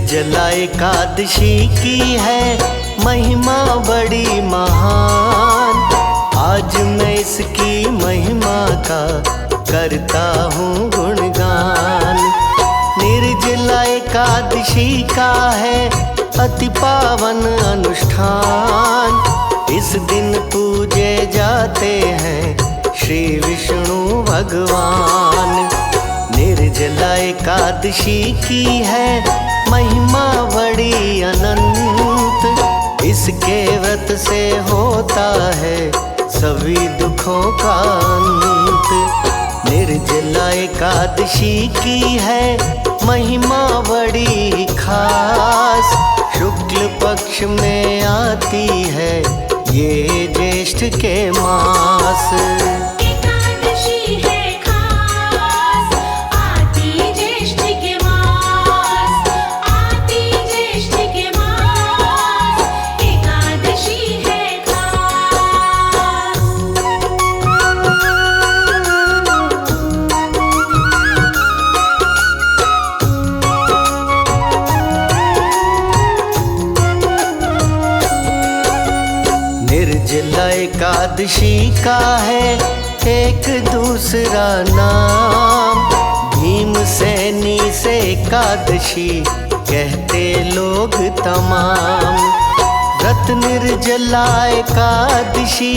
निर्जला एकादशी की है महिमा बड़ी महान। आज मैं इसकी महिमा का करता हूँ गुणगान। निर्जला एकादशी का है अति पावन अनुष्ठान। इस दिन पूजे जाते हैं श्री विष्णु भगवान। निर्जला एकादशी की है महिमा बड़ी अनंत। इसके व्रत से होता है सभी दुखों का अंत। निर्जला एकादशी की है महिमा बड़ी खास। शुक्ल पक्ष में आती है ये ज्येष्ठ के मास। एकादशी है खास, आती ज्येष्ठ के मास, आती ज्येष्ठ के मास। एकादशी है खास। निर्जला एकादशी का है एक दूसरा नाम। भीमसेनी से एकादशी कहते लोग तमाम। व्रत निर्जला एकादशी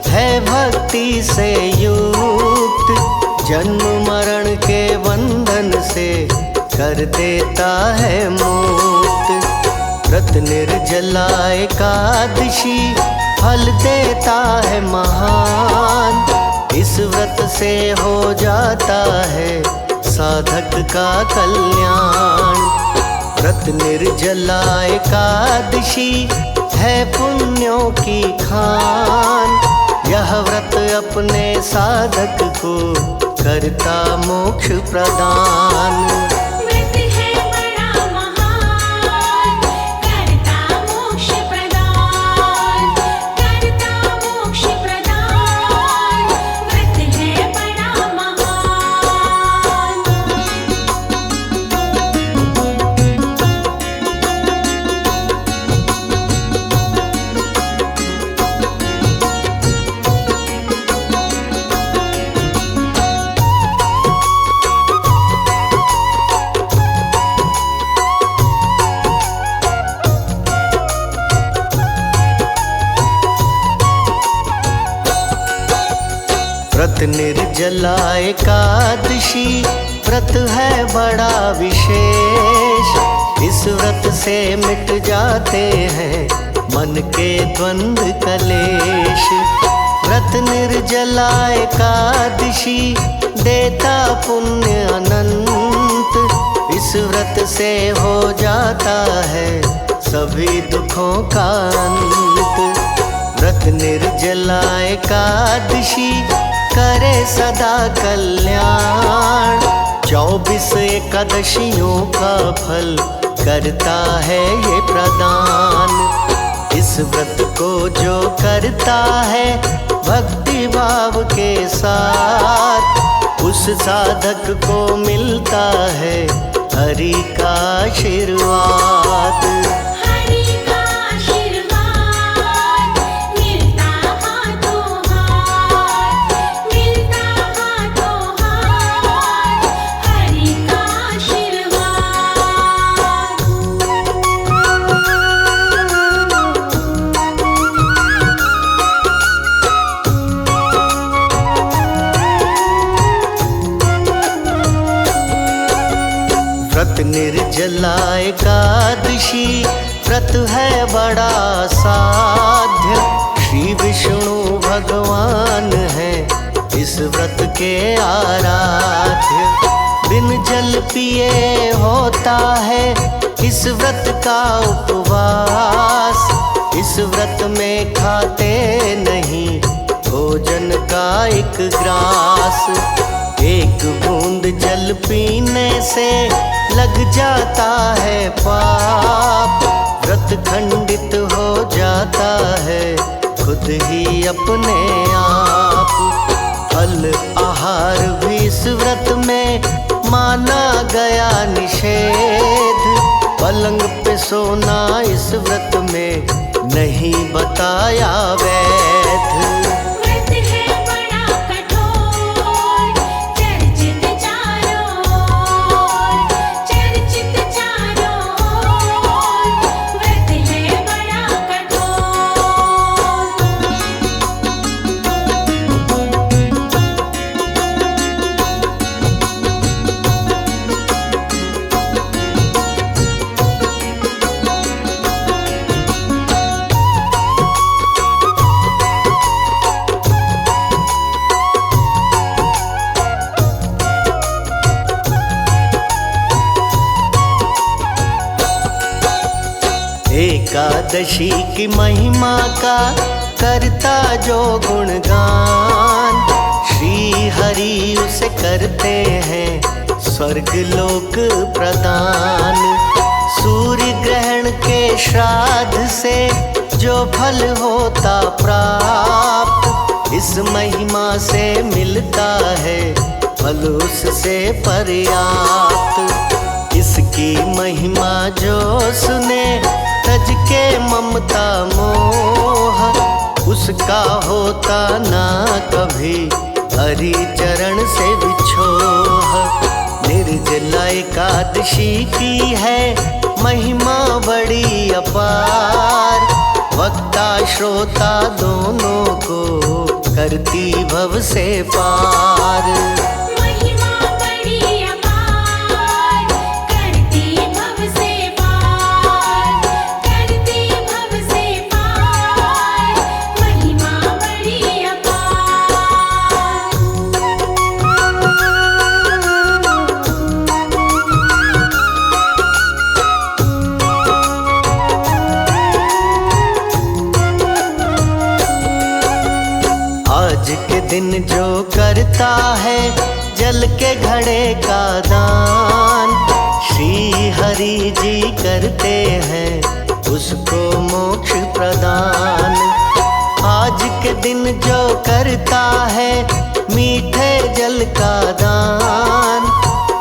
है भक्ति से युक्त। जन्म मरण के बंधन से कर देता है मुक्त। व्रत निर्जला एकादशी फल देता है महान। इस व्रत से हो जाता है साधक का कल्याण। व्रत निर्जला एकादशी है पुण्यों की खान। यह व्रत अपने साधक को करता मोक्ष प्रदान। व्रत है बड़ा महान, करता मोक्ष प्रदान, करता मोक्ष प्रदान। व्रत है बड़ा महान। व्रत निर्जला एकादशी व्रत है बड़ा विशेष। इस व्रत से मिट जाते हैं मन के द्वंद्व कलेश। व्रत निर्जला एकादशी देता पुण्य अनंत। इस व्रत से हो जाता है सभी दुखों का अंत। व्रत निर्जला एकादशी करे सदा कल्याण। 24 एकादशियों का फल करता है ये प्रदान। इस व्रत को जो करता है भक्ति भाव के साथ, उस साधक को मिलता है हरि का आशीर्वाद। हरि का आशीर्वाद मिलता हाथों हाथ, मिलता हाथों हाथ। हरि का व्रत निर्जला एकादशी व्रत है बड़ा साध्य। श्री विष्णु भगवान है इस व्रत के आराध्य। बिन जल पिए होता है इस व्रत का उपवास। इस व्रत में खाते नहीं भोजन का एक ग्रास। एक बूंद जल पीने से लग जाता है पाप। व्रत खंडित हो जाता है खुद ही अपने आप। फल आहार भी इस व्रत में माना गया निषेध। पलंग पे सोना इस व्रत में नहीं बताया वैध। व्रत है बड़ा कठोर, चर्चित चारों ओर, चर्चित चारों ओर। व्रत है बड़ा कठोर। एकादशी की महिमा का करता जो गुणगान, श्री हरि उसे करते हैं स्वर्ग लोक प्रदान। सूर्य ग्रहण के श्राद्ध से जो फल होता प्राप्त, इस महिमा से मिलता है फल उससे पर्याप्त। इसकी महिमा जो सुने तज के ममता मोह, उसका होता ना कभी हरि चरण से विछोह। निर्जला एकादशी की है महिमा बड़ी अपार, वक्ता श्रोता दोनों को करती भव से पार। महिमा बड़ी अपार, करती भव से पार, करती भव से पार। महिमा बड़ी अपार। आज के दिन जो करता है जल के घड़े का दान, श्री हरि जी करते हैं उसको मोक्ष प्रदान। आज के दिन जो करता है मीठे जल का दान,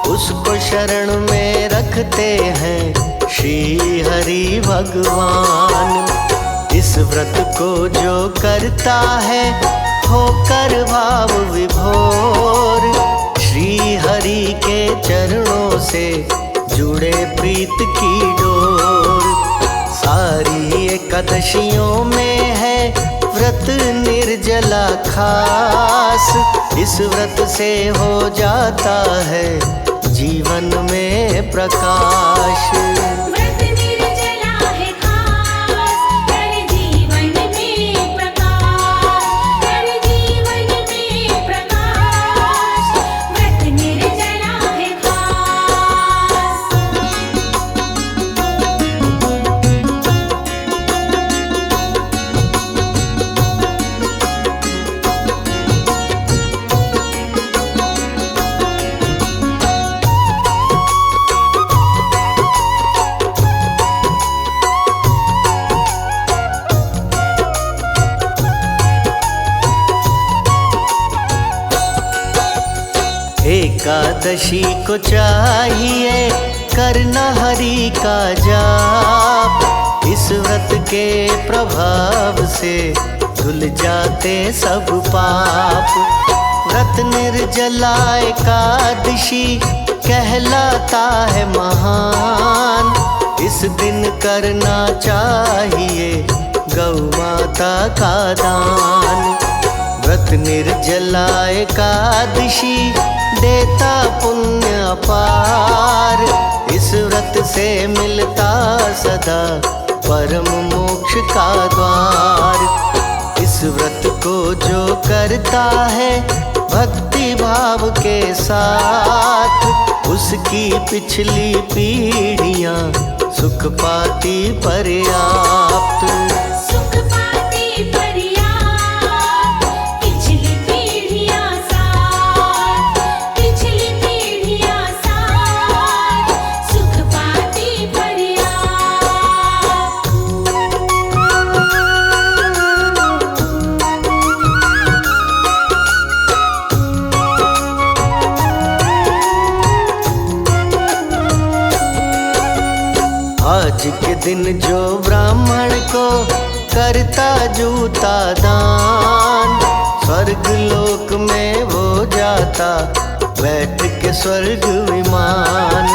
उसको शरण में रखते हैं श्री हरि भगवान। इस व्रत को जो करता है होकर भाव विभोर, श्री हरि के चरणों से जुड़े प्रीत की डोर। सारी एकादशियों में है व्रत निर्जला खास, इस व्रत से हो जाता है जीवन में प्रकाश। व्रत निर्जला है खास, कर जीवन में प्रकाश, कर जीवन में प्रकाश। व्रत निर्जला है खास। एकादशी को चाहिए करना हरि का जाप, इस व्रत के प्रभाव से धुल जाते सब पाप। व्रत निर्जला एकादशी कहलाता है महान, इस दिन करना चाहिए गौ माता का दान। व्रत निर्जला एकादशी देता पुण्य अपार, इस व्रत से मिलता सदा परम मोक्ष का द्वार। इस व्रत को जो करता है भक्ति भाव के साथ, उसकी पिछली पीढ़ियां सुख पाती पर्याप्त। सुख पाती पर्याप्त, पिछली पीढ़ियां साथ, पिछली पीढ़ियां साथ, सुख पाती पर्याप्त। दिन जो ब्राह्मण को करता जूता दान, स्वर्ग लोक में वो जाता बैठ के स्वर्ग विमान।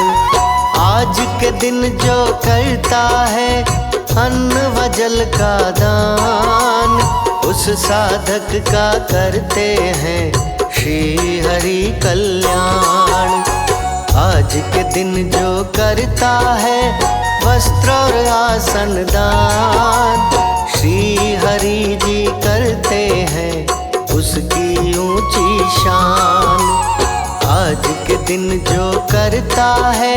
आज के दिन जो करता है अन्न व जल का दान, उस साधक का करते हैं श्री हरि कल्याण। आज के दिन जो करता है वस्त्र और आसन दान, श्री हरि जी करते हैं उसकी ऊंची शान। आज के दिन जो करता है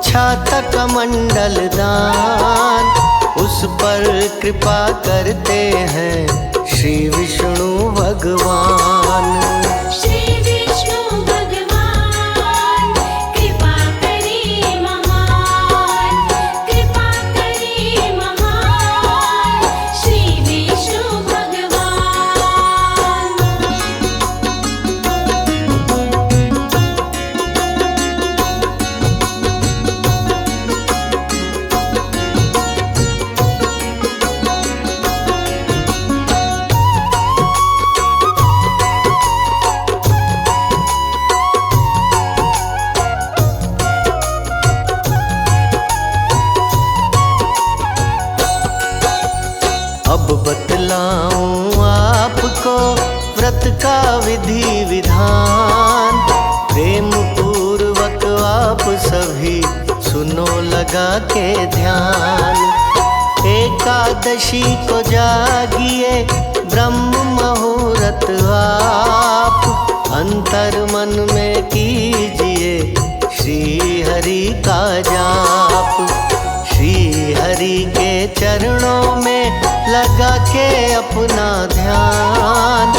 छाता कमंडल दान, उस पर कृपा करते हैं श्री विष्णु भगवान। श्री विष्णु भगवान कृपा करे महान, कृपा करे महान श्री विष्णु भगवान। अब बतलाऊं आपको व्रत का विधि विधान, प्रेम पूर्वक आप सभी सुनो लगा के ध्यान। एकादशी को जागिए ब्रह्म मुहूर्त आप, अंतर मन में कीजिए श्री हरि का जाप। श्री हरि के चरणों में लगा के अपना ध्यान,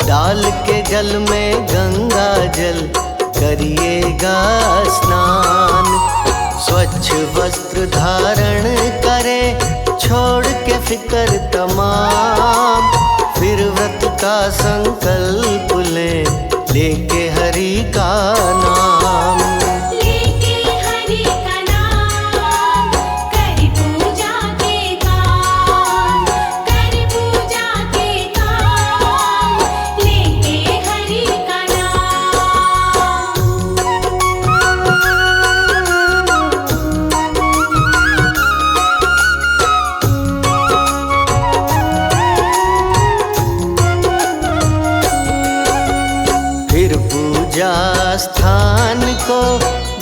डाल के जल में गंगा जल करिएगा स्नान। स्वच्छ वस्त्र धारण करे छोड़ के फिकर तमाम, फिर व्रत का संकल्प ले लेके हरि का नाम। लेके हरि का नाम करी पूजा के काम, करी पूजा के काम लेके हरि का नाम। फिर पूजा स्थान को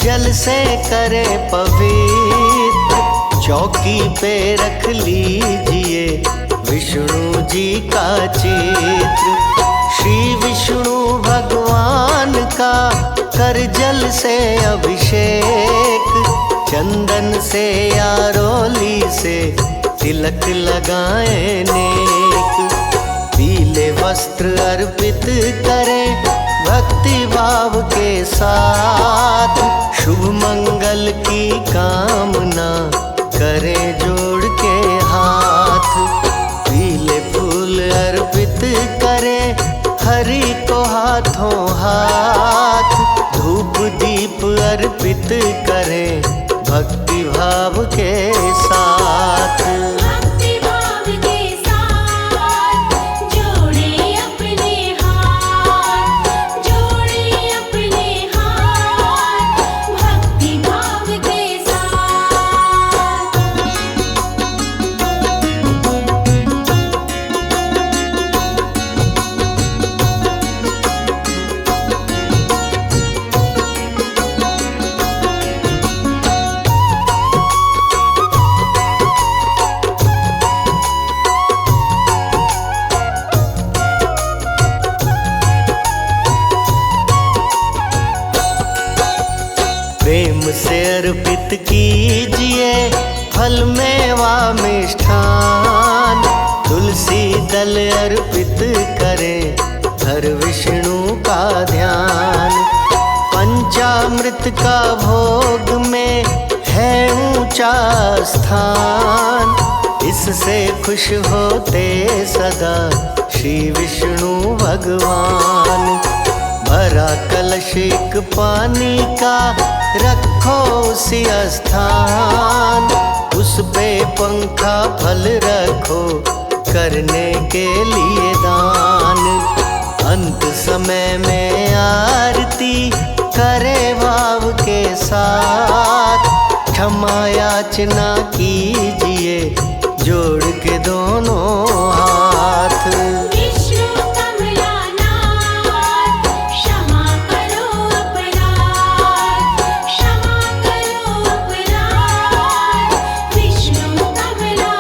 जल से करे पवित्र, चौकी पे रख लीजिए विष्णु जी का चित्र। श्री विष्णु भगवान का कर जल से अभिषेक, चंदन से या रोली से तिलक लगाए नेक। पीले वस्त्र अर्पित करें भक्ति भाव के साथ, शुभ मंगल की कामना करें जोड़ के हाथ। पीले फूल अर्पित करें हरि को हाथों हाथ, धूप दीप अर्पित करें भक्ति भाव के साथ। भक्ति भाव के साथ जोड़े अपने हाथ, जोड़े अपने हाथ भक्ति भाव के साथ। प्रेम से अर्पित कीजिए फल मेवा मिष्ठान, तुलसी दल अर्पित करें हर विष्णु का ध्यान। पंचामृत का भोग में है ऊंचा स्थान, इससे खुश होते सदा श्री विष्णु भगवान। भरा कलश एक पानी का रखो उसी स्थान, उस उस पे पंखा फल रखो करने के लिए दान। अंत समय में आरती करे भाव के साथ, क्षमा याचना कीजिए जोड़ के दोनों हाथ। विष्णु कमलानाथ क्षमा करो अपराध, क्षमा करो अपराध, विष्णु कमलानाथ।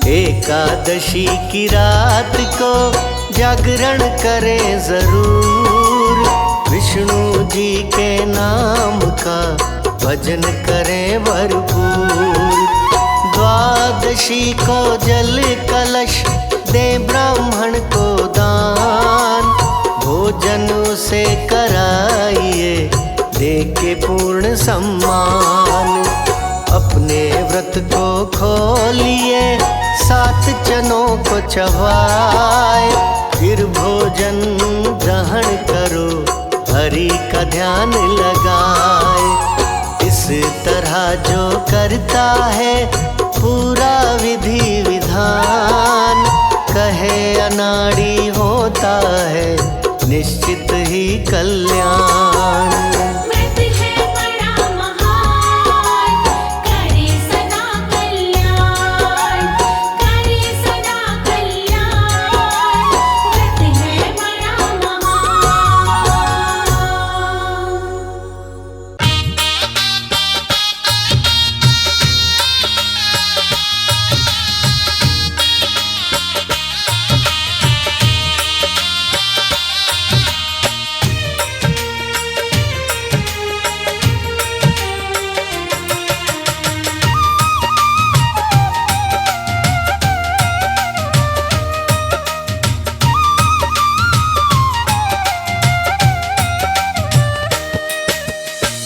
एकादशी की रात को जागरण करें जरूर, विष्णु जी के नाम का भजन करें भरपूर। द्वादशी को जल कलश दे ब्राह्मण को दान, भोजन उसे कराइए दे के पूर्ण सम्मान। अपने व्रत को खोलिए 7 चनों को चबाए, फिर भोजन ग्रहण करो हरि का ध्यान लगाए। इस तरह जो करता है पूरा विधि विधान, कहे अनाड़ी होता है निश्चित ही कल्याण। व्रत है बड़ा महान, करे सदा कल्याण, करे सदा कल्याण, व्रत है बड़ा महान।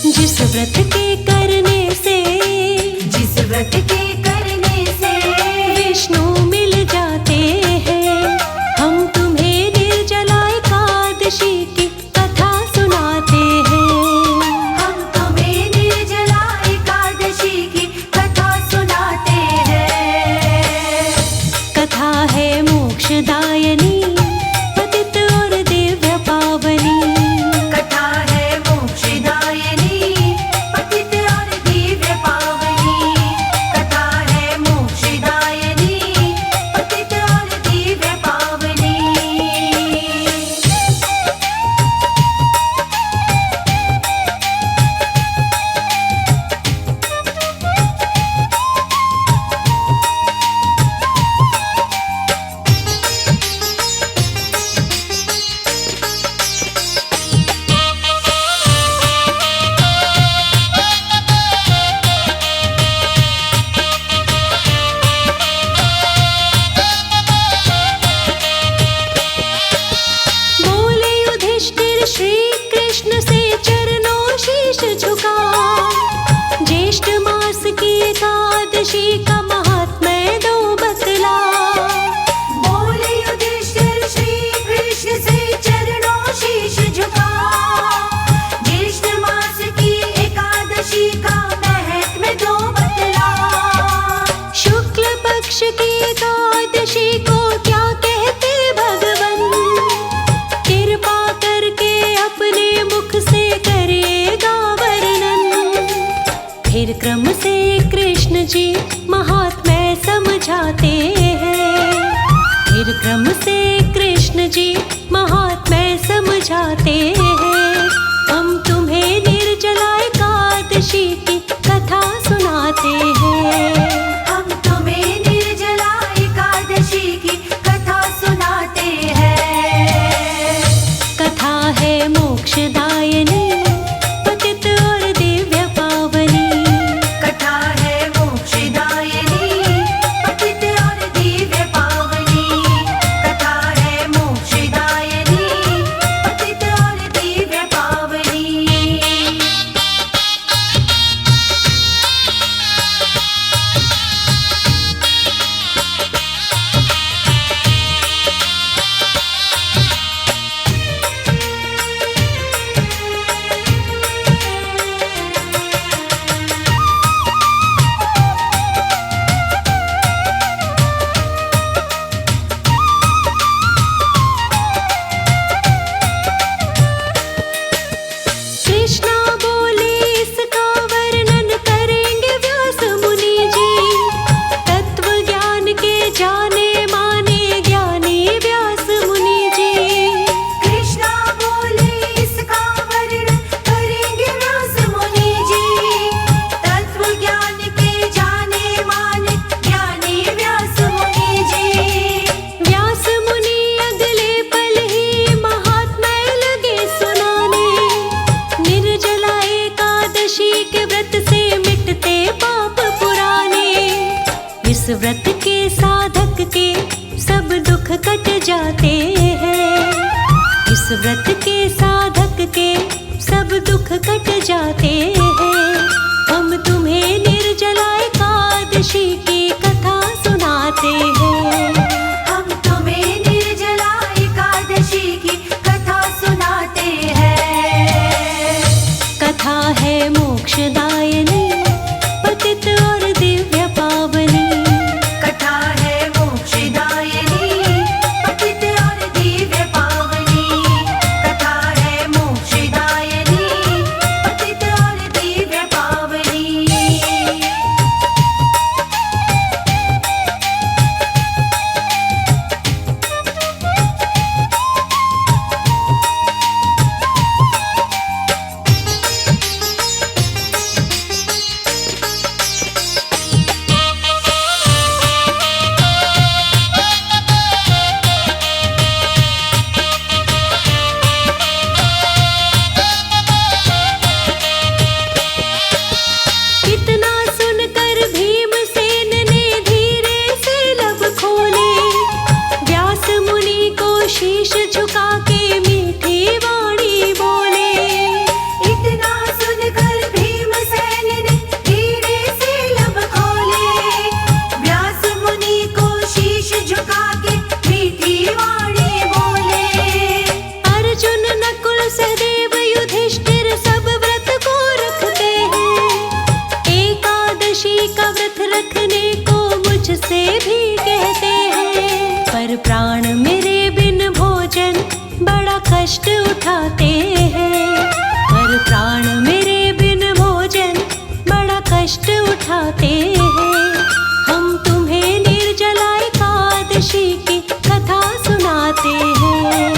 जिस व्रत के करने से, जिस व्रत के करने से विष्णु मिल जाते हैं, हम तुम्हें निर्जला एकादशी की कथा सुनाते हैं। हम तुम्हें निर्जला एकादशी की कथा सुनाते हैं। कथा है मोक्षदायिनी, पतित और दिव्य पावनी। कथा है मोक्षदायिनी, पतित और दिव्य पावनी। कथा है मोक्षदायिनी, पतित और दिव्य पावनी। बोले युधिष्ठिर श्री कृष्ण से चरणों शीश झुका, ज्येष्ठ मास की एकादशी का महात्म्य दो बतला। बोले युधिष्ठिर श्री कृष्ण से चरणों शीश झुका, ज्येष्ठ मास की एकादशी का महत्म्य दो बतला। शुक्ल पक्ष की एकादशी को क्या कहते भगवन, कृपा करके अपने मुख से करेगा वर्णन। फिर क्रम से कृष्ण जी महात्म्य समझाते हैं, फिर क्रम से कृष्ण जी महात्म्य समझाते हैं। हम तुम्हें निर्जला एकादशी की कथा सुनाते हैं। हम तुम्हें निर्जला एकादशी की कथा सुनाते हैं। कथा है मोक्षदायिनी, पतित और दिव्य पावनी। कथा है मोक्षदायिनी, पतित और दिव्य पावनी। कथा है मोक्षदायिनी, पतित और दिव्य दुख कट जाते हैं। इस व्रत के साधक के सब दुख कट जाते हैं। हम तुम्हें निर्जला एकादशी की कथा सुनाते हैं। हम तुम्हें निर्जला एकादशी की कथा सुनाते हैं। कथा है मोक्षदायिनी, पतित और दिव्य पावनी। कथा है मोक्षदायिनी, पतित और दिव्य पावनी। कथा है मोक्षदायिनी, पतित और दिव्य पावनी। इतना सुनकर भीमसेन ने धीरे से लब खोले। व्यास मुनि को शीश झुका के मीठी वाणी बोले। इतना सुनकर भीमसेन ने धीरे से लब खोले। व्यास मुनि को शीश झुका के मीठी वाणी बोले। अर्जुन नकुल सहदेव युधिष्ठिर सब व्रत को रखते हैं। एकादशी का व्रत रखने को मुझसे भी कहते हैं। पर प्राण मेरे बिन भोजन बड़ा कष्ट उठाते हैं। पर प्राण मेरे बिन भोजन बड़ा कष्ट उठाते हैं। हम तुम्हें निर्जला एकादशी की कथा सुनाते हैं।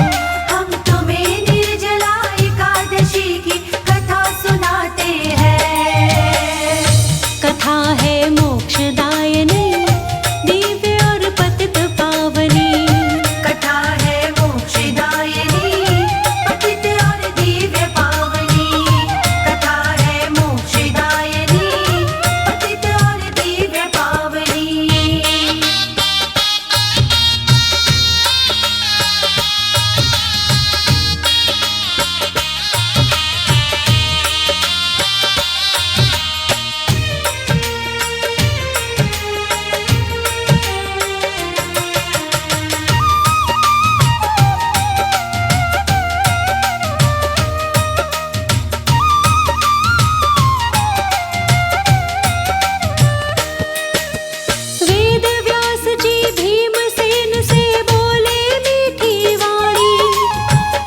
हम तुम्हें निर्जला एकादशी की कथा सुनाते हैं। कथा है मोक्षदायिनी, दिव्य और पतित पावनी। कथा है मोक्षदायिनी, पतित और दिव्य पावनी। कथा है मोक्षदायिनी, पतित और दिव्य पावनी। वेद व्यास जी भीमसेन से बोले मीठी वाणी।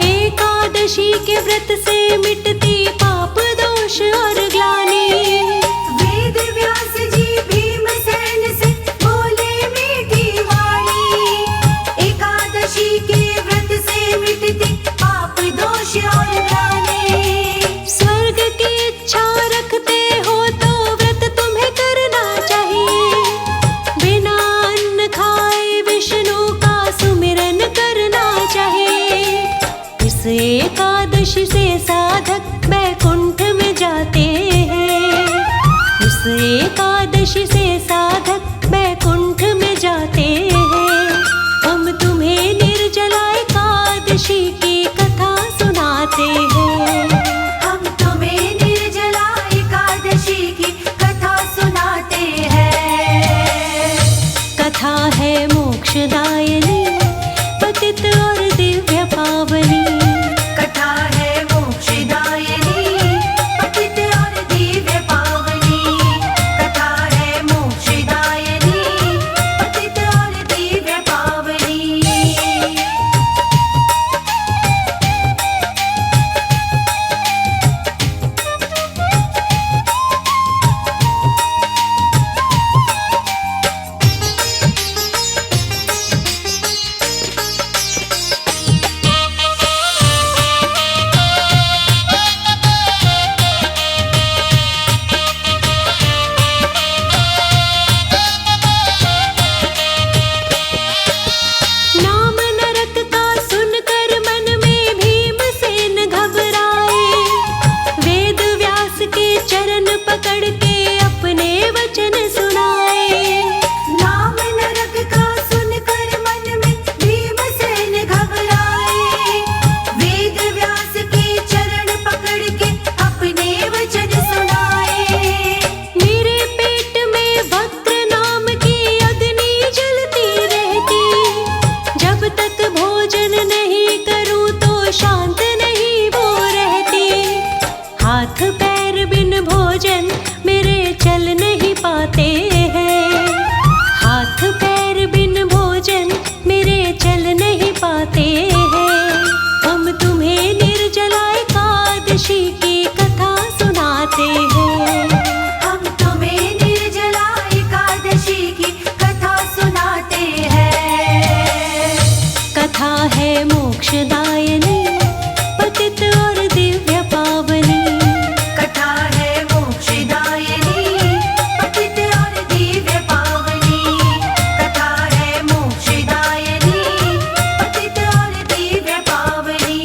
एकादशी के व्रत से मिटती पाप दोष और ग्लानि। वेद व्यास जी भीमसेन से बोले मीठी वाणी। एकादशी के व्रत से मिटती पाप दोष और ग्लानि। स्वर्ग की इच्छा रखते हो तो व्रत तुम्हें करना चाहिए। बिना अन्न खाए विष्णु का सुमिरन करना चाहिए। इस एकादशी से साधक वैकुंठ में जाते हैं। इस एकादशी से साधक वैकुंठ में जाते हैं। हम तुम्हें निर्जला एकादशी की कथा सुनाते हैं। हम तुम्हें निर्जला एकादशी की कथा सुनाते हैं। कथा है मोक्षदायिनी, पतित और दिव्य पावनी। कथा है मोक्षदायिनी, पतित और दिव्य पावनी। कथा है चल नहीं पाते हैं। हम तुम्हें निर्जला एकादशी की कथा सुनाते हैं। हम तुम्हें निर्जला एकादशी की कथा सुनाते हैं। कथा है मोक्षदायिनी, पतित और दिव्य पावनी। कथा है मोक्षदायिनी, पतित और दिव्य पावनी। कथा है मोक्षदायिनी, पतित और दिव्य पावनी।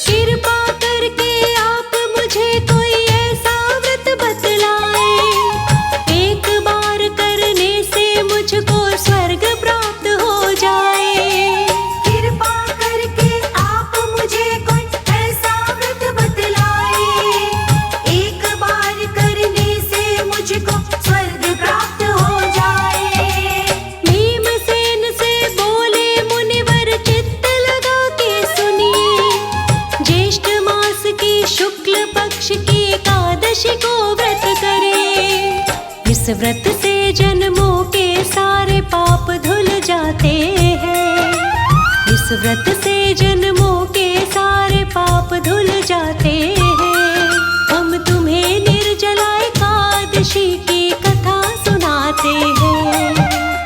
कृपा करके आप मुझे कोई ऐसा व्रत बतलाए, एक बार करने से मुझको स्वर्ग प्राप्त हो जाए। कृपा करके आप मुझे कोई ऐसा व्रत बतलाए, एक बार करने से मुझको स्वर्ग प्राप्त हो जाए। भीमसेन से बोले मुनिवर चित्त लगा के सुनिए, ज्येष्ठ मास की शुक्ल पक्ष की एकादशी को व्रत करें। इस व्रत से जन्मों के सारे पाप धुल जाते हैं। इस व्रत से जन्मों के सारे पाप धुल जाते हैं। हम तुम्हें निर्जला एकादशी की कथा सुनाते हैं।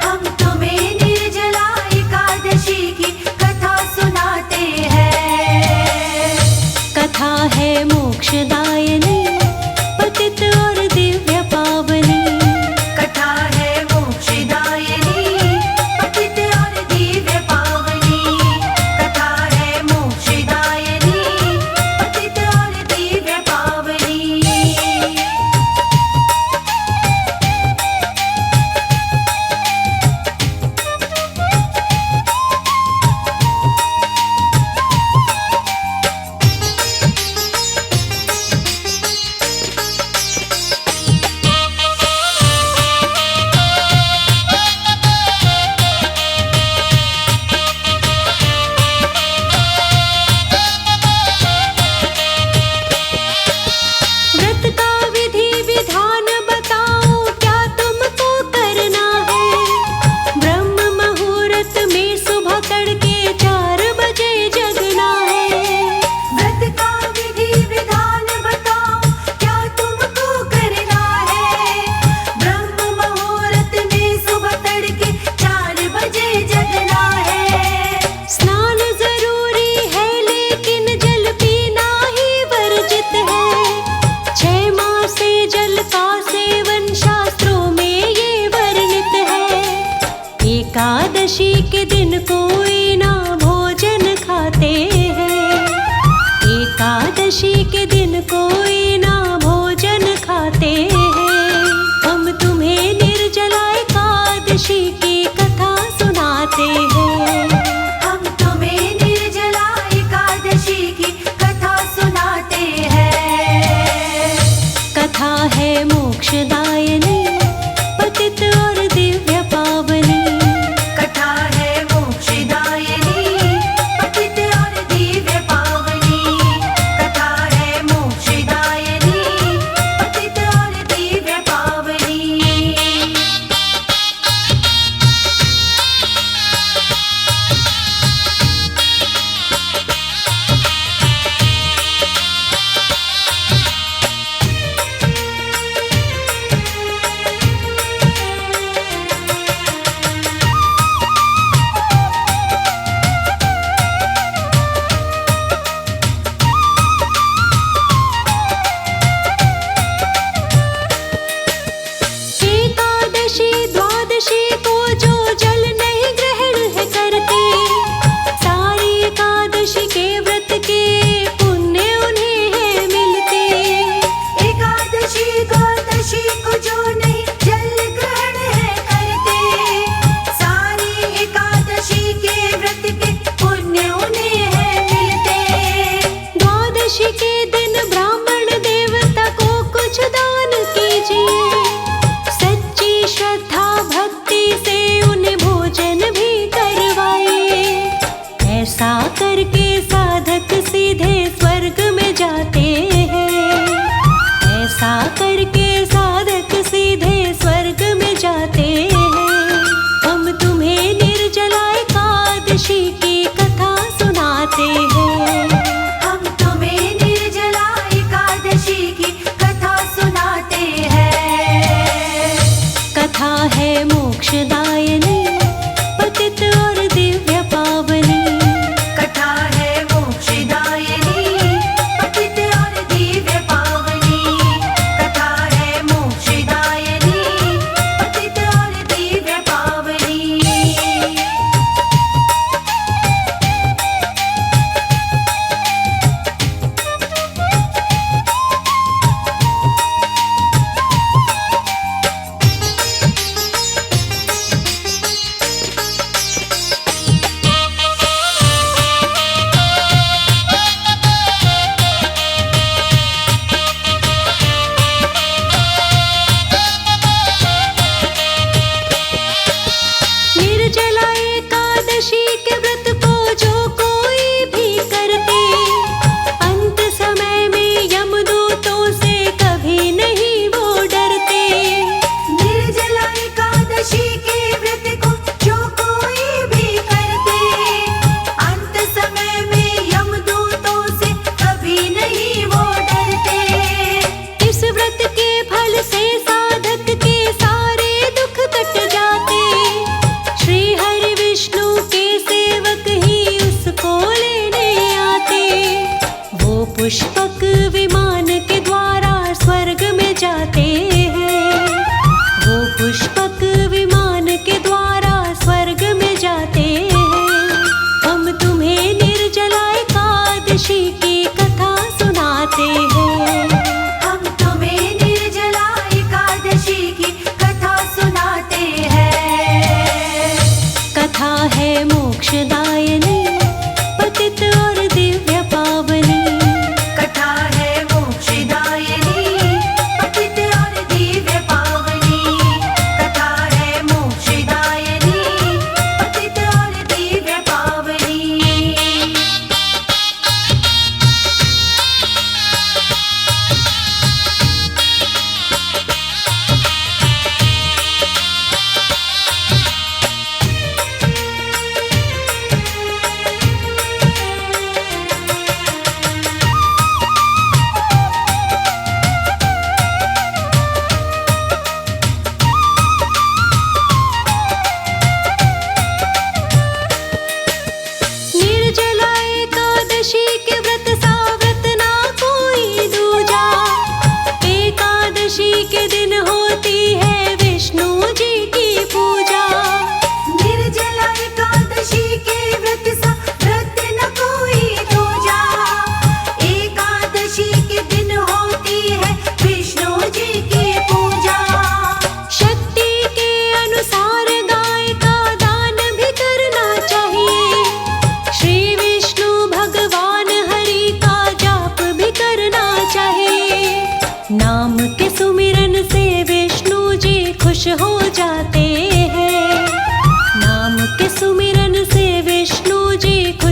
हम तुम्हें निर्जला एकादशी की कथा सुनाते हैं। कथा है मोक्षदायिनी, पतित और दिव्य पावनी। कथा है मोक्षदायिनी, पतित और दिव्य पावनी। कथा है मोक्षदायिनी, पतित और दिव्य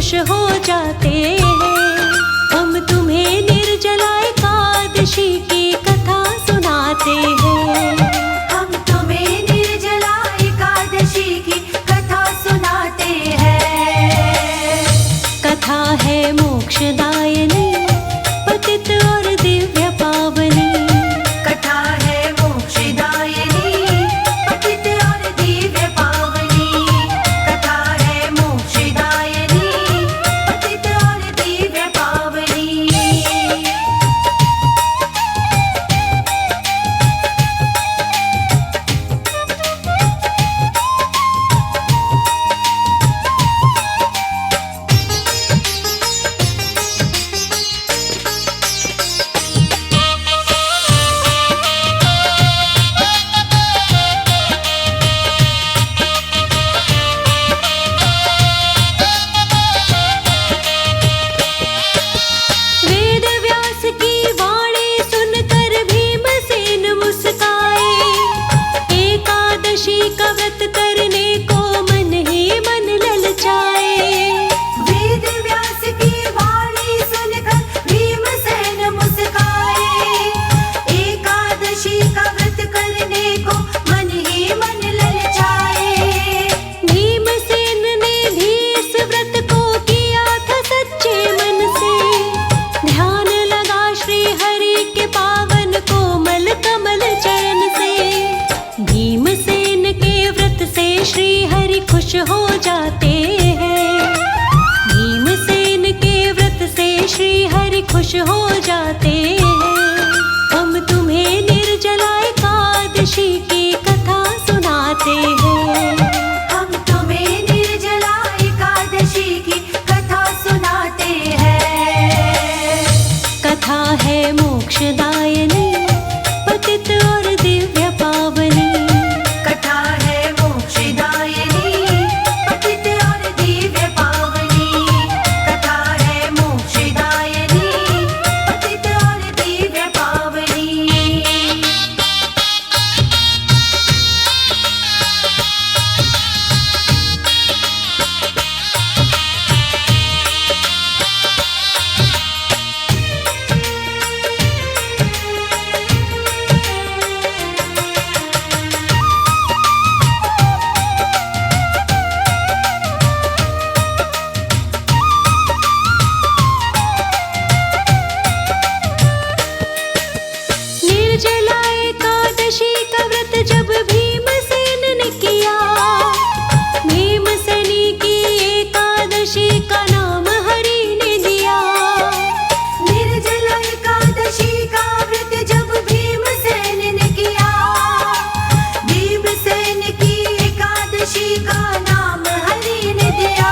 खुश हो जाते हैं। हम तुम्हें निर्जला एकादशी की कथा सुनाते हैं। हम तुम्हें निर्जला एकादशी की कथा सुनाते हैं। कथा है मोक्षदायिनी, पतित और दिव्य पावनी। कथा है मोक्षदायिनी, पतित और दिव्य पावनी। कथा है मोक्षदायिनी, पतित और दिव्य पावनी। वेद व्यास की वाणी सुनकर भीमसेन मुस्काए। एकादशी का व्रत करने को मन ही मन ललचाए। वेद व्यास की वाणी सुनकर भीमसेन मुस्काए। एकादशी का व्रत करने को मन ही मन ललचाए। भीमसेन ने भी इस व्रत को किया था सच्चे मन से। ध्यान लगा श्री हरि के पावन कोमल कमल चरण से। भीमसेन के व्रत से श्री हरि खुश हो जाते हैं। भीमसेन के व्रत से श्री हरि खुश हो जाते हैं। हम तुम्हें निर्जला एकादशी की कथा सुनाते हैं। हम तुम्हें निर्जला एकादशी की कथा सुनाते हैं। कथा है मोक्षदायिनी, पतित और दिव्य पावनी। कथा है मोक्षदायिनी, पतित और दिव्य पावनी। कथा है मोक्षदायिनी, पतित और दिव्य पावनी। निर्जला एकादशी का व्रत जब भीमसेन ने किया। भीमसेनी की एकादशी का नाम हरि ने दिया। निर्जला एकादशी का व्रत जब भीमसेन ने किया। भीमसेन की एकादशी का नाम हरि ने दिया।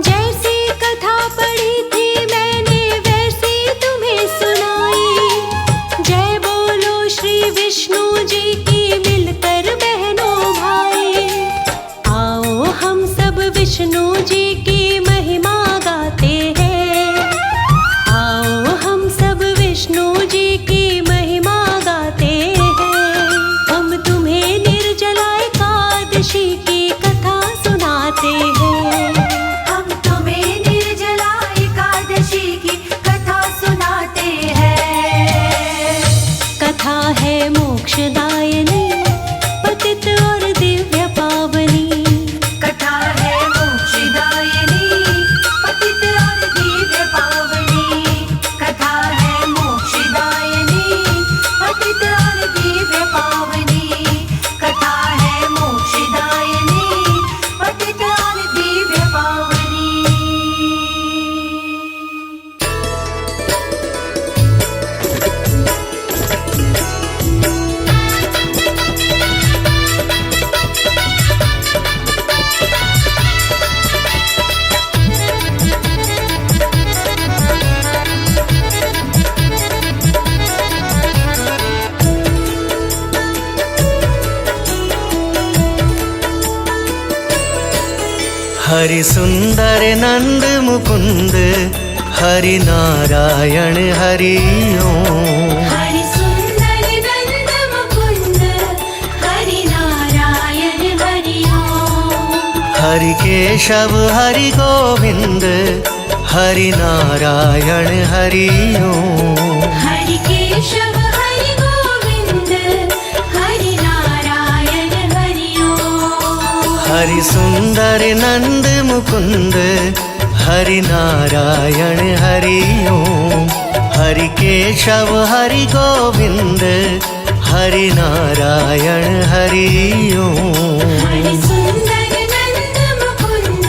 जैसी कथा पढ़ी थी मैंने वैसी तुम्हें सुनाई। जय बोलो श्री विष्णु जी की मिलकर बहनों भाई। आओ हम सब विष्णु जी की महिमा गाते हैं। आओ हम सब विष्णु जी की महिमा गाते हैं। हम तुम्हें निर्जला एकादशी की कथा सुनाते हैं। हम तुम्हें निर्जला एकादशी की कथा सुनाते हैं। कथा है मोक्षदायिनी, पतित और दिव्य पावनी। कथा है मोक्षदायिनी, पतित और दिव्य पावनी। कथा है मोक्षदायिनी, पतित और दिव्य पावनी। कथा है मोक्षदायिनी, पतित और दिव्य पावनी। हरि सुंदर नंद मुकुंद, हरि नारायण हरि ओम। हरि सुंदर नंद मुकुंद, हरि नारायण हरि ओम। हरि केशव हरि गोविंद हरि नारायण हरि ओम। हरि केशव हरि गोविंद हरि नारायण हरि ओम। हरि सुंदर नंद मुकुंद हरि नारायण हरि ओम। हरि केशव हरि गोविंद हरि नारायण हरि ओम। हरि सुंदर नंद मुकुंद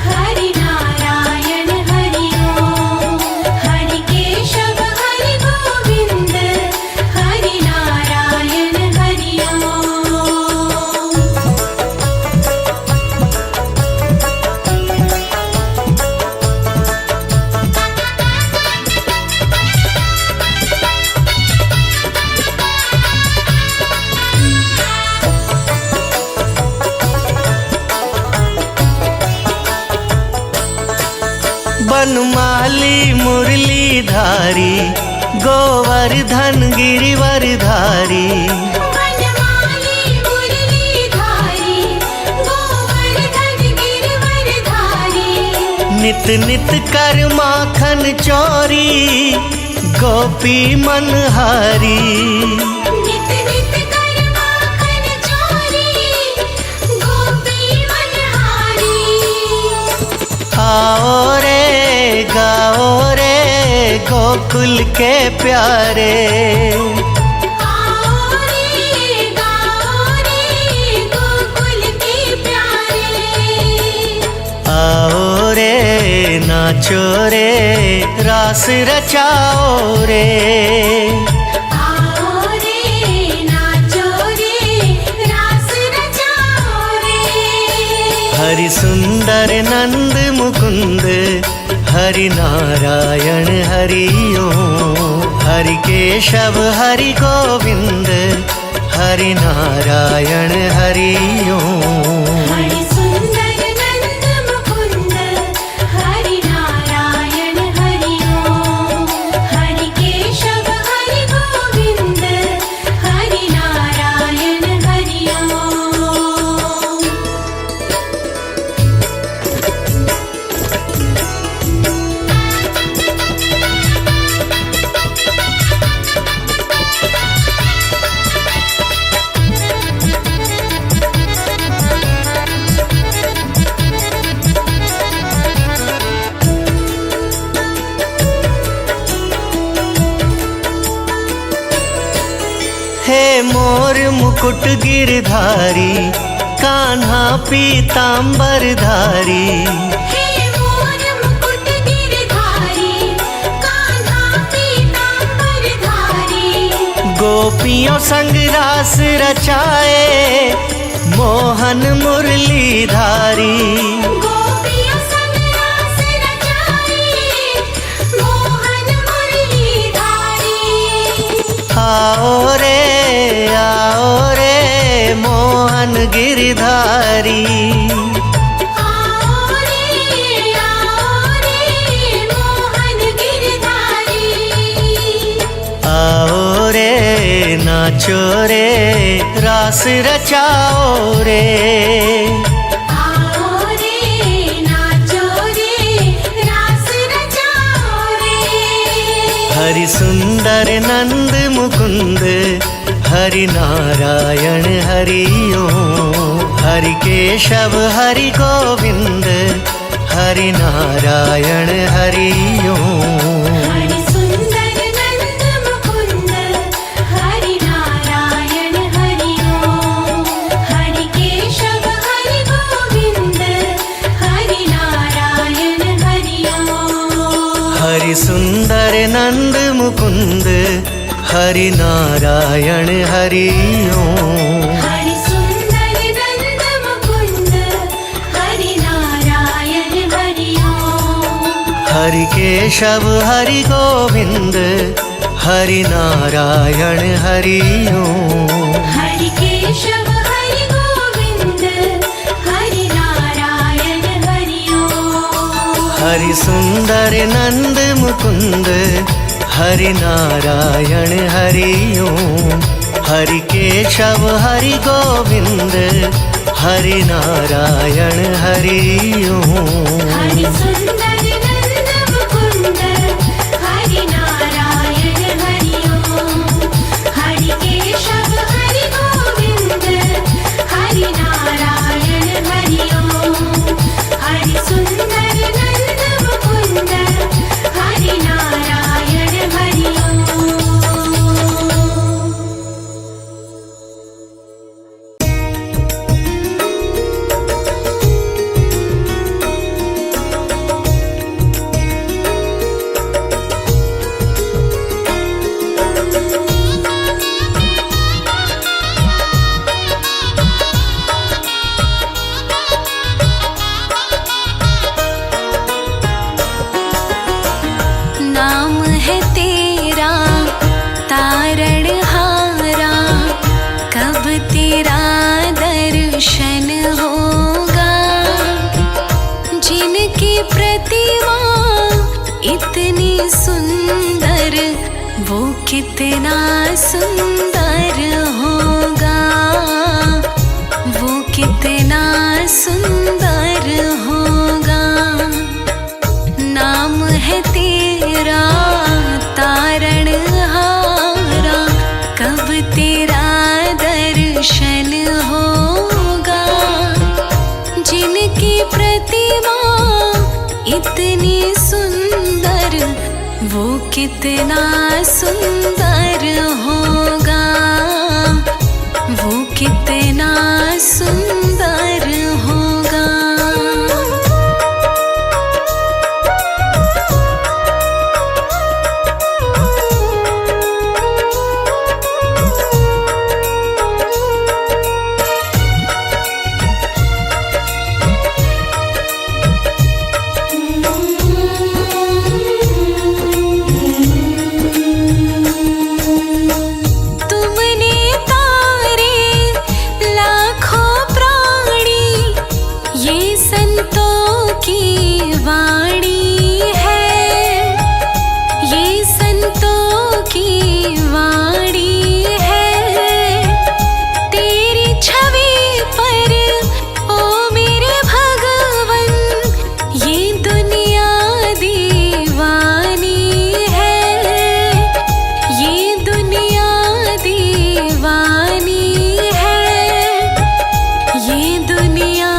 हरि नारायण हरि ओम। हरि केशव हरि गोविंद हरि नारायण हरि ओम। बनमाली मुरली धारी गोवर्धन गिरिवरधारी। बनमाली मुरली धारी गोवर्धन गिरिवरधारी। नित नित कर माखन चोरी गोपी मनहारी। नित नित कर माखन चोरी गोपी मनहारी। आओ रे गाओ रे गोकुल के प्यारे। आओ रे गाओ रे गोकुल के प्यारे। आओ रे नाचो रे रास रचाओ रे। आओ रे नाचो रे रास रचाओ रे। हरि सुंदर नंद मुकुंद हरि नारायण हरि ओम। हरि केशव हरि गोविंद हरि नारायण हरि ओम। हरि सुंदर नंद मुकुंद हरि नारायण हरि ओम। हरि केशव हरि गोविंद हरि नारायण हरि ओम। हे मोर मुकुट गिरधारी कान्हा पीतांबर धारी। हे मोर मुकुट गिरधारी कान्हा पीतांबर धारी। गोपियों संग रास रचाए मोहन मुरली धारी। गोपियों संग रास रचाए मोहन मुरली धारी। आओ रे मोहन गिरधारी। आओ रे मोहन गिरधारी। आओ रे नाचो रे रास रचाओ रे। आओ रे नाचो रे रास रचाओ रे। हरि सुंदर नंद मुकुंद हरि नारायण हरि ओम। हरि केशव हरि गोविंद हरि नारायण हरि ओम। हरि सुंदर नंद मुकुंद हरि नारायण हरि ओम। हरि केशव हरि गोविंद हरि नारायण हरि ओम। हरि सुंदर नंद मुकुंद हरि नारायण हरि ओम। हरि सुंदर नंद मुकुंद हरि नारायण हरि ओम। हरि केशव हरि गोविंद हरि नारायण हरि ओम। हरि केशव हरि गोविंद हरि नारायण हरि ओम। हरि सुंदर नंद मुकुंद हरि नारायण हरि ओम। हरि केशव हरि गोविंद हरि नारायण हरि ओम। हरि सुंदर नंद मुकुंद हरि नारायण हरि ओम। हरि केशव हरि गोविंद हरि नारायण हरि ओम। हरि सुंदर नंद मुकुंद हरि नारायण हरि ओम। नाम है तेरा तारणहारा, कब तेरा दर्शन होगा। जिनकी प्रतिमा इतनी सुंदर, वो कितना सुंदर होगा, वो कितना सुंदर होगा। नाम है तेरा तारणहारा, कब तेरा दर्शन होगा। जिनकी प्रतिमा इतनी सुंदर, वो कितना सुंदर होगा, वो कितना सुंदर होगा। तुमने तारे लाखों प्राणी, ये संतों की वाणी है, ये संतों की वाणी है। तेरी छवि पर ओ मेरे भगवन, ये दुनिया दीवानी है, ये दुनिया दीवानी है, ये दुनिया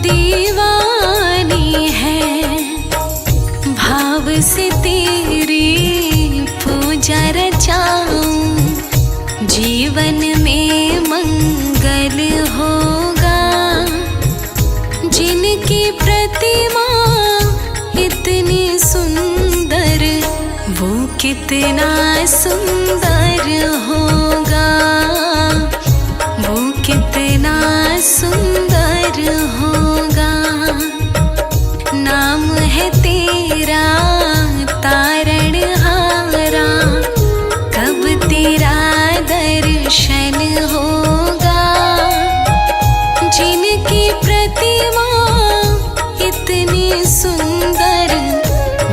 दीवानी है। भाव से तेरी पूजा रचाऊं, जीवन में मंगल होगा। जिनकी प्रतिमा इतनी सुंदर, वो कितना सुंदर होगा, वो कितना सुंदर होगा। नाम है तेरा तारणहारा, कब तेरा दर्शन होगा। जिनकी प्रतिमा इतनी सुंदर,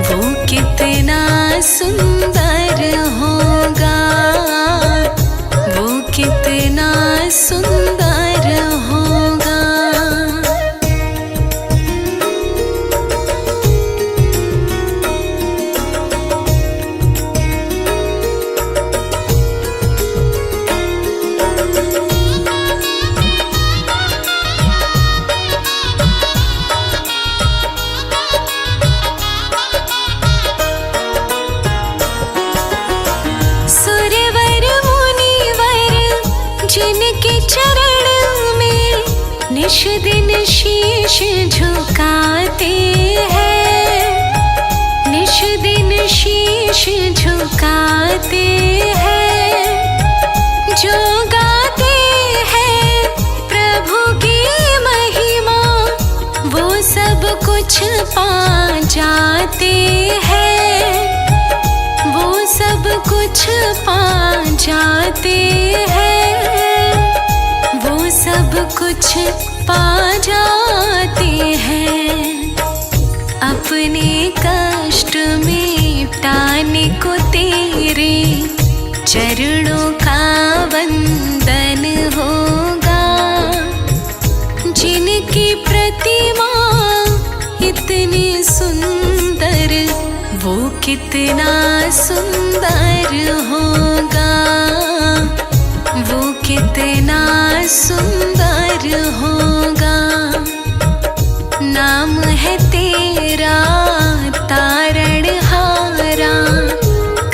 वो कितना सुंदर होगा, वो कितना सुंदर होगा। सुरवर मुनिवर जिनके चरण में निश दिन शीश झुकाते हैं, निश दिन शीश झुकाते हैं। जो गाते हैं प्रभु की महिमा, वो सब कुछ पा जाते हैं, वो सब कुछ पा जाते हैं, वो सब कुछ पा जाते हैं। अपने कष्ट मिटाने को तेरे चरणों का वंदन होगा। जिनकी प्रतिमा इतनी सुंदर, वो कितना सुंदर होगा, वो कितना सुंदर होगा। नाम है तेरा तारणहारा,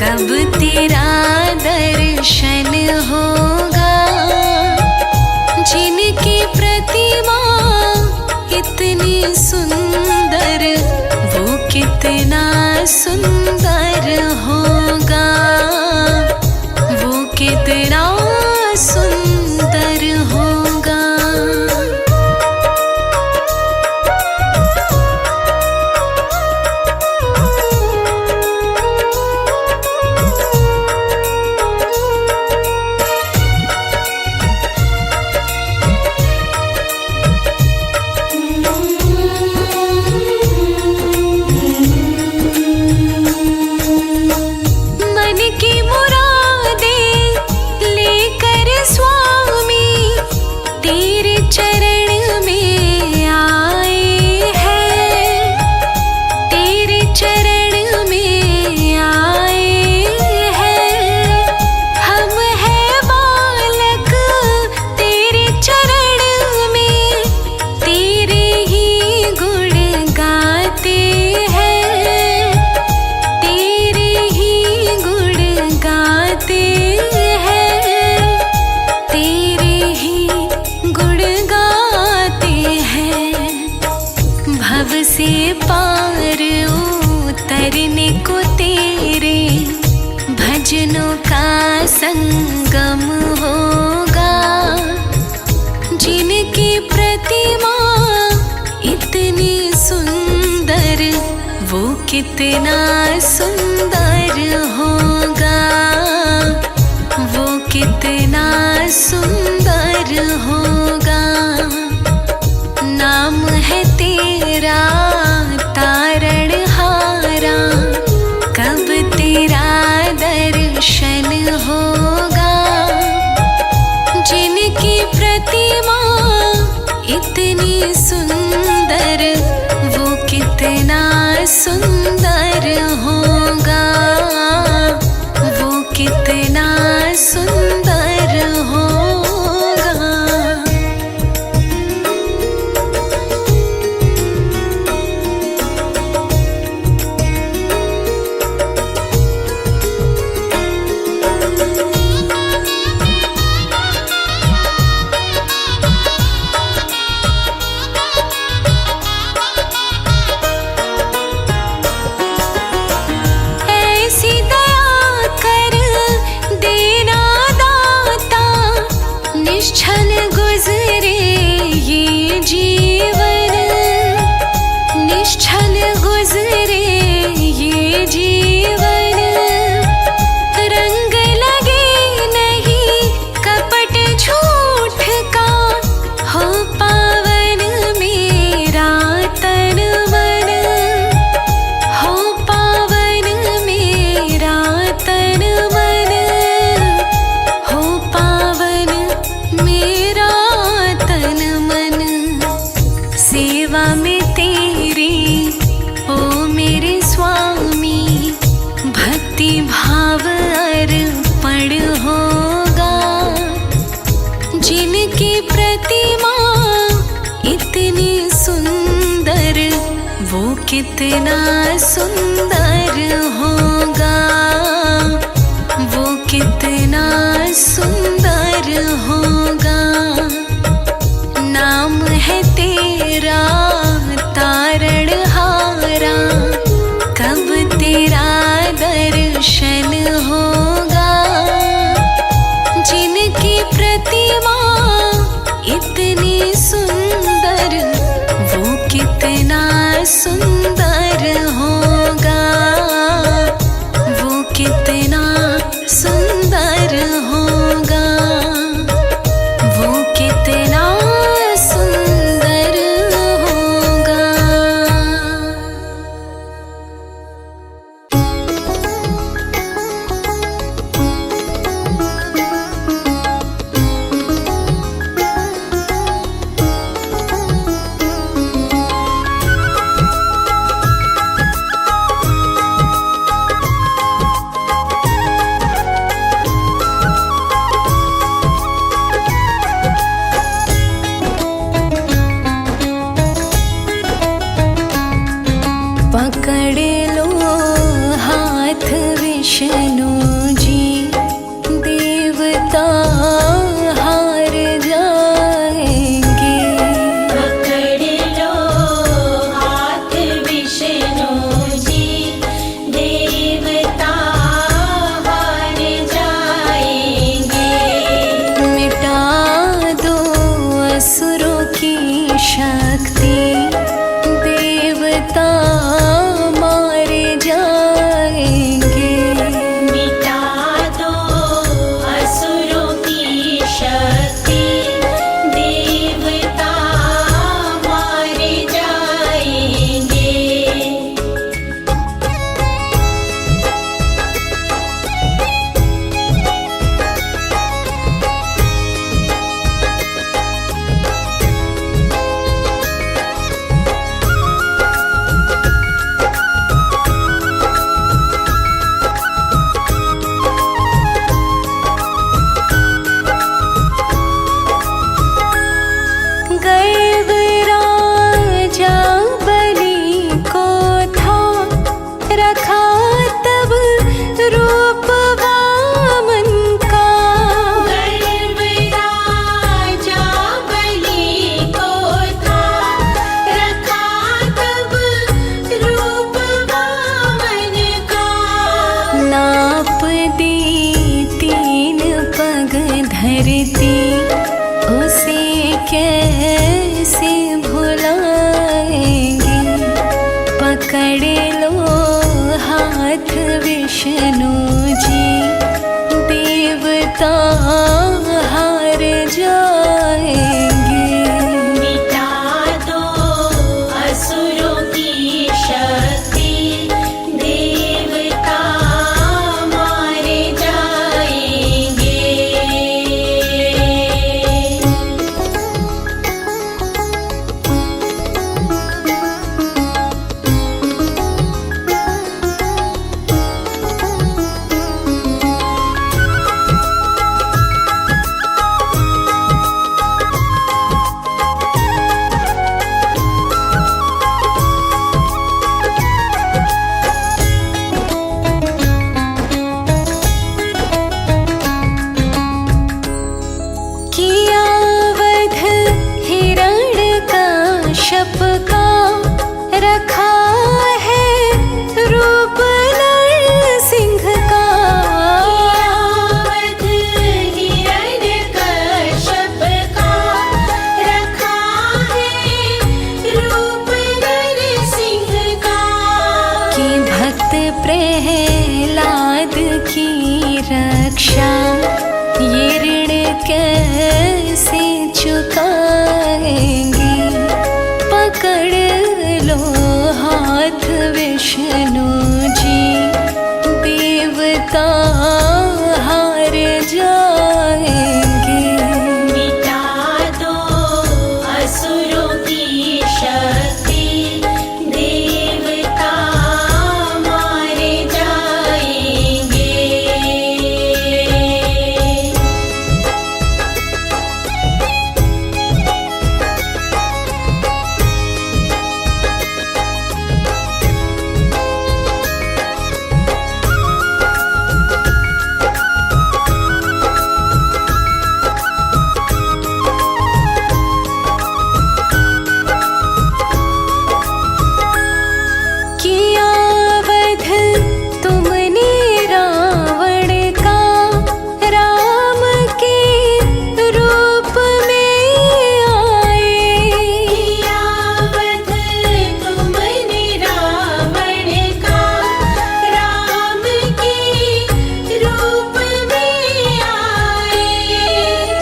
कब तेरा दर्शन होगा। जिनकी प्रतिमा इतनी सुंदर, वो कितना सुंदर होगा, वो कितना सुंदर होगा। से पार उतरने को तेरे भजनों का संगम होगा। जिनकी प्रतिमा इतनी सुंदर, वो कितना सुंदर होगा, वो कितना सुंदर होगा। नाम है तेरा तारणहारा, कब तेरा दर्शन होगा। जिनकी प्रतिमा इतनी सुंदर, वो कितना सुंदर होगा, वो कितना सुंदर होगा। निश्चल गुजरे ये जीवन, निश्चल गुजरे ये जीवन। रंग लगे नहीं कपट झूठ का, हो पावन मेरा तन मन, हो पावन मेरा तन मन, हो पावन मेरा तन मन। सेवा में तेरी ओ मेरे स्वामी, भक्ति भाव अर्पण होगा। जिनकी प्रतिमा इतनी सुंदर, वो कितना सुंदर होगा, वो कितना सुंदर होगा। नाम है तेरा तारणहारा, कब तेरा दर्शन होगा। जिनकी प्रतिमा इतनी सुंदर, वो कितना सुंदर होगा, पकड़ लो हाथ विष्णु जी, देवता हार जाएंगे। पकड़ लो हाथ विष्णु जी, देवता हार जाएंगे। मिटा दो असुरों की शक्ति, देवता मारे जाएंगे। मिटा दो असुरों की शक्ति, देवता मारे जाएंगे। गर्व राजा बलि को था, रखा तब रूप वामन का। गर्व राजा बलि को था, रखा तब रूप वामन का। नाप दी 3 पग धरती, उसे कैसे भुलाएंगे। पकड़ लो हाथ विष्णु जी, देवता हार जाएंगे। मिटा दो असुरों की शक्ति, देवता मारे जाएंगे। किया वध हिरण्यकश्यप का, रखा है रूप नरसिंह का। वध हिरण्यकश्यप का, रखा है रूप नरसिंह का। कि भक्त प्रहलाद की रक्षा, ये ऋण कैसे चुकाएंगे। पकड़ लो हाथ विष्णु जी, देवता हार जाएंगे। मिटा दो असुरों की शक्ति, देवता मारे जाएंगे। किया वध तुमने रावण का, राम के रूप में आए। किया वध तुमने रावण का, राम के रूप में आए।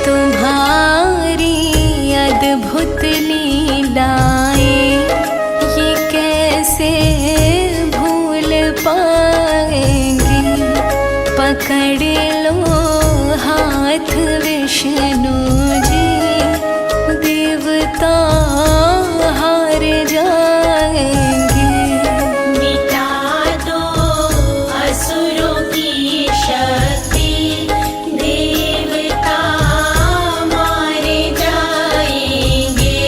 तुम्हारी अद्भुत लीलाएं, ये कैसे भूल पाएंगे। पकड़ लो हाथ विष्णु जी, देवता हार जाएंगे। मिटा दो असुरों की शक्ति, देवता मारे जाएंगे।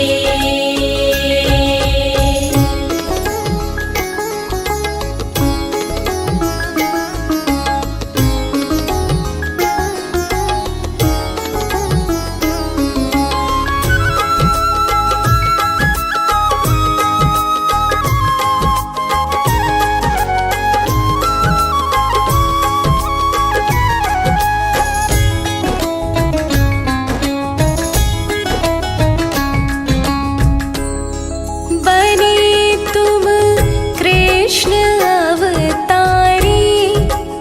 कृष्ण अवतारी,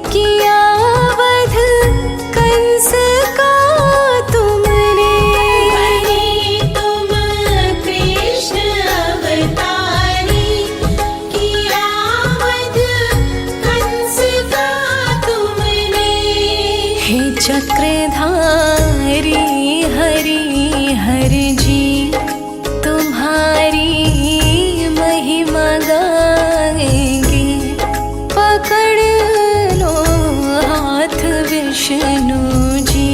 किया वध कंस का तुमने। बने तुम कृष्ण अवतारी, किया वध कंस का तुमने। हे चक्रधारी हरि हर जी, तुम्हारी महिमा गाएंगे। पकड़ लो हाथ विष्णु जी,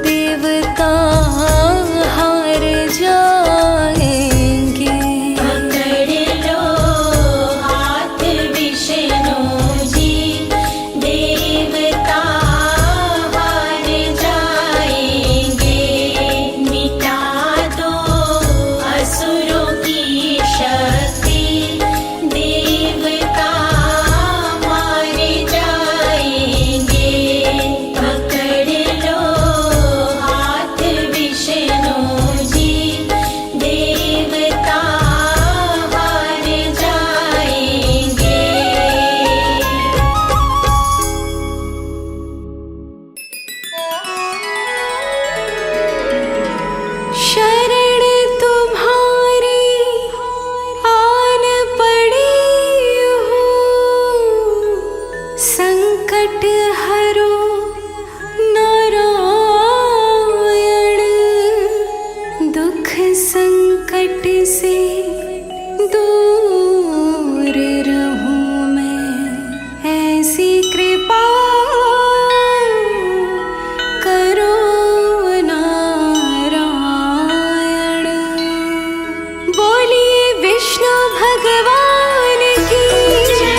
देवता हार जाएंगे। पकड़ लो हाथ विष्णु जी, देवता हार जाएंगे। मिटा दो असुरों की शक्ति, देवता मार जाएंगे। पकड़ लो हाथ विष्णु जी, देवता हार जाएंगे। शरण तुम्हारी आन पड़ी हूँ, संकट हरो नारायण। दुख संकट से दूर रहूं मैं, ऐसी कृपा करो नारायण। बोलिए विष्णु भगवान की जय।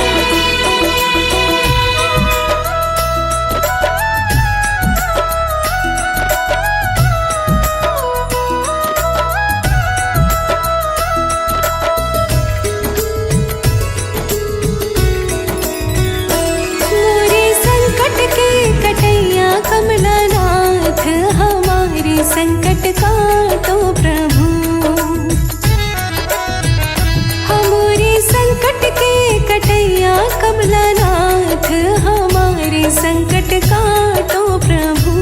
मोरे संकट के कटैया कमलानाथ, हमारे संकट काटो प्रभु। हमारे संकट के कटैया कमलानाथ, हमारे संकट काटो प्रभु।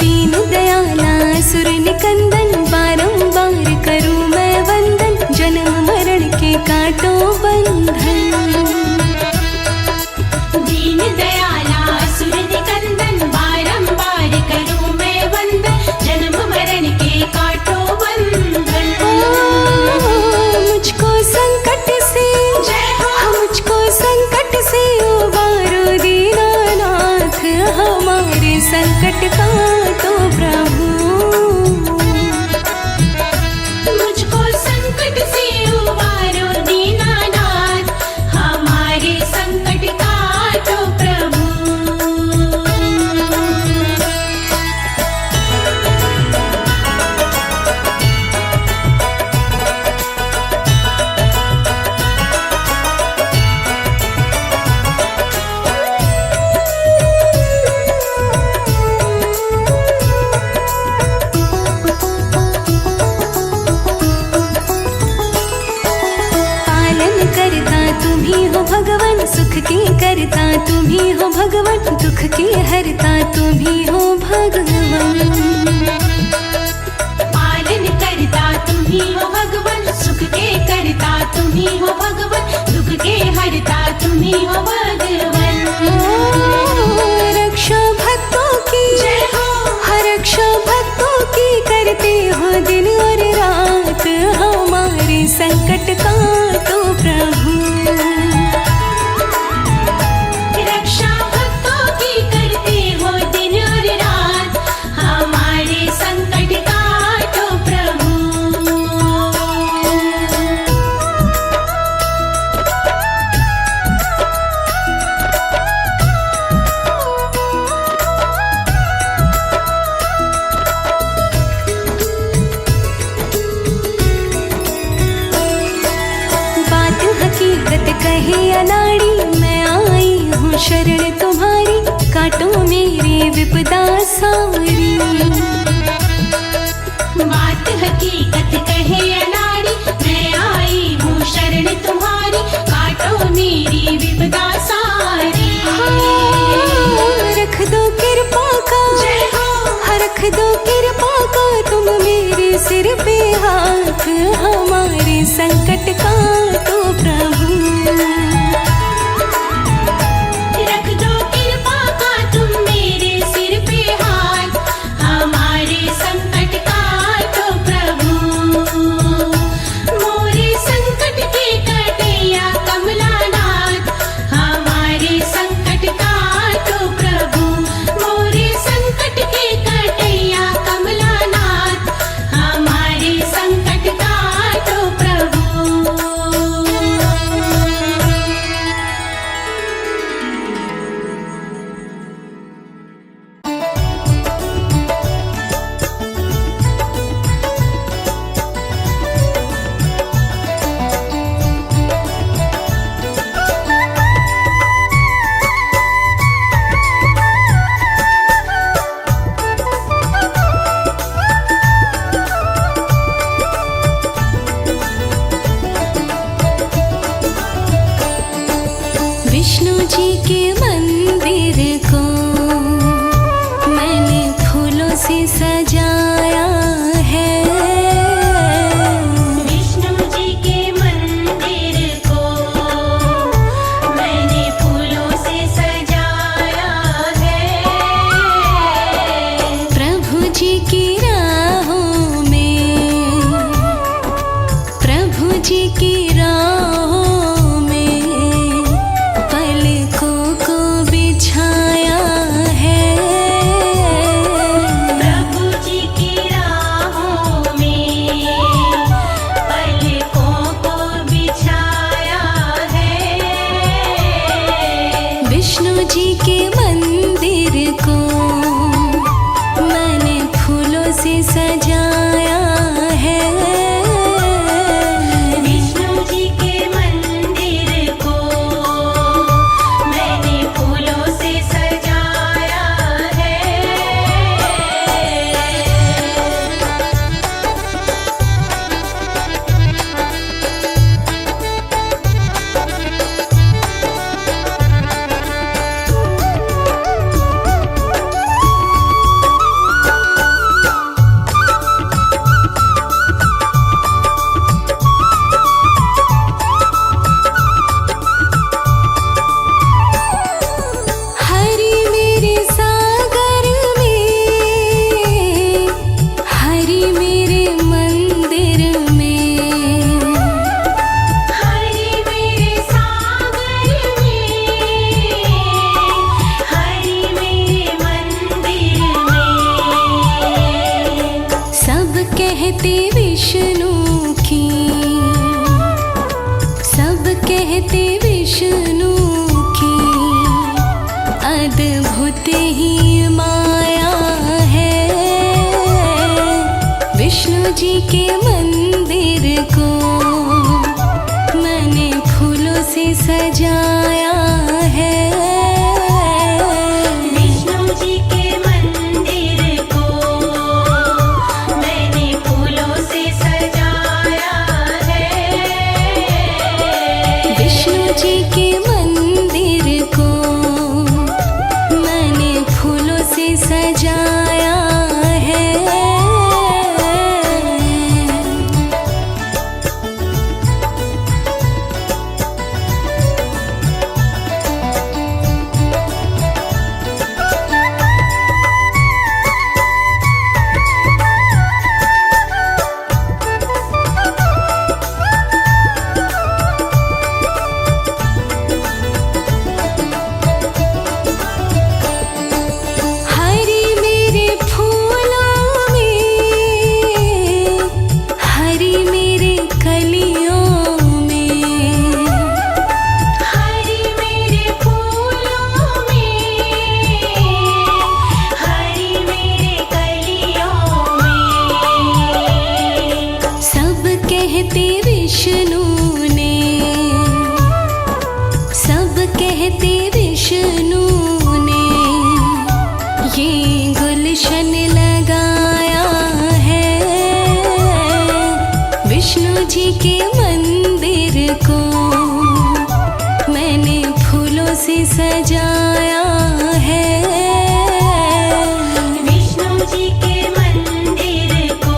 दीन दयाला सुर निकंदन, बारंबार करूं मैं वंदन। जन्म मरण के काटो बंधन। दीन दयाला सुर निकंदन, बारंबार करूं मैं वंदन। जन्म मरण के काटो बंधन। मुझको संकट से मुझको संकट से उबारो दीनानाथ, हमारे संकट काटो प्रभु। मुझको संकट से उबारो दीनानाथ, हमारे संकट काटो प्रभु। पालन करता तुम्ही हो भगवान, सुख की करता तुम्ही हो भगवान। दुख की हरता तुम्ही हो भगवान। पालन करता तुम्ही हो भगवान, सुख के करता तुम्ही हो भगवान। दुख के हरता तुम्ही हो भगवान। रक्षा भक्तों की जय हो, रक्षा भक्तों की करते हो दिन और रात, हमारे संकट काटो प्रभु। रक्षा भक्तों की करते हो दिन और रात, हमारे संकट काटो प्रभु। कहे अनाड़ी, मैं आई हूँ शरण तुम्हारी। काटो मेरी विपदा सारी। बात हकीकत कहे अनाड़ी, मैं सिर पे हाथ हमारे संकट का तो प्रभु रख दो कृपा का तुम मेरे सिर पे हाथ हमारे संकट का तो प्रभु मोरे संकट के कटैया कमलानाथ हमारे संकट का तो प्रभु मोरे संकट के कटैया कमलानाथ हमारे संकट का तो प्रभु। विष्णु जी के मंदिर को मैंने फूलों से सजाया है। विष्णु जी के मंदिर को मैंने फूलों से सजाया है। प्रभु जी की राहों में प्रभु जी की राहों में पलकों को बिछाया है। प्रभु जी की राहों में पलकों को बिछाया है। विष्णु जी के मंदिर को मैंने फूलों से सजाया है। विष्णु जी के मंदिर को मैंने फूलों से सजाया है। हरि मेरे सागर में हरि मेरे मंदिर में हरि मेरे सागर में हरि मेरे मंदिर में सब कहते विष्णु की सब कहते विष्णु की अद्भुत ही माया है। विष्णु जी के मंदिर को मैंने फूलों से सजाया है। विष्णु जी के मंदिर को मैंने फूलों से सजाया है। विष्णु जी के मंदिर को मैंने फूलों से सजाया है। हरि मेरे फूलों में हरि मेरे कलियों में हरि मेरे फूलों में हरि मेरे कलियों में सब कहते विष्णु ने सब कहते विष्णु ने ये गुलशन लगाया है। विष्णु जी के मंदिर को मैंने फूलों से सजाया है। विष्णु जी के मंदिर को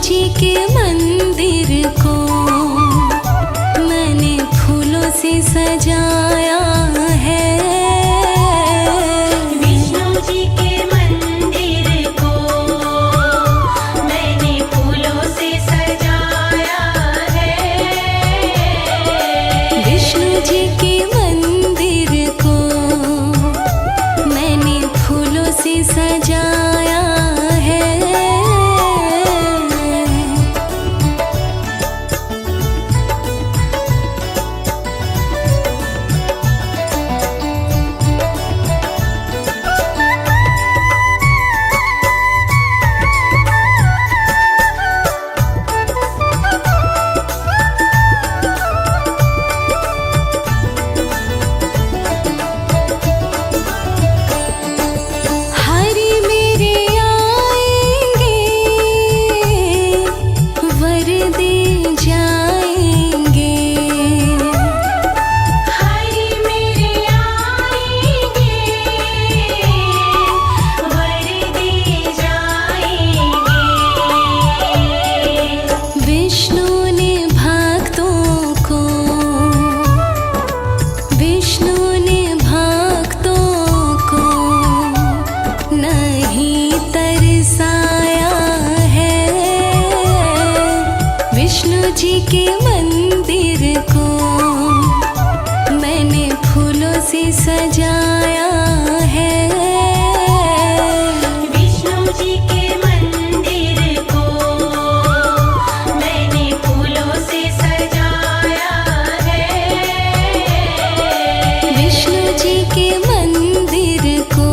जी के मंदिर को मैंने फूलों से सजाया है। विष्णु जी के मंदिर को मैंने फूलों से सजाया है। विष्णु जी के मंदिर को मैंने फूलों से सजाया है। हरि मेरे आएंगे वर दे जाएंगे। हरि मेरे आएंगे वर दे जाएंगे। विष्णु ने भक्तों को नहीं तरसाया है। विष्णु जी के मंदिर को मैंने फूलों से सजाया है। विष्णु जी के मंदिर को मैंने फूलों से सजाया है। विष्णु जी के मंदिर को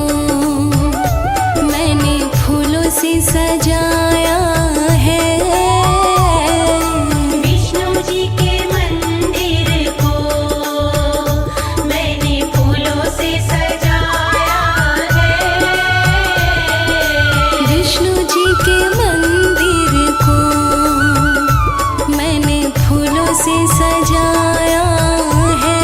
मैंने फूलों से सजाया है। विष्णु जी के मंदिर को मैंने फूलों से सजाया है। विष्णु जी के मंदिर को मैंने फूलों से सजाया है।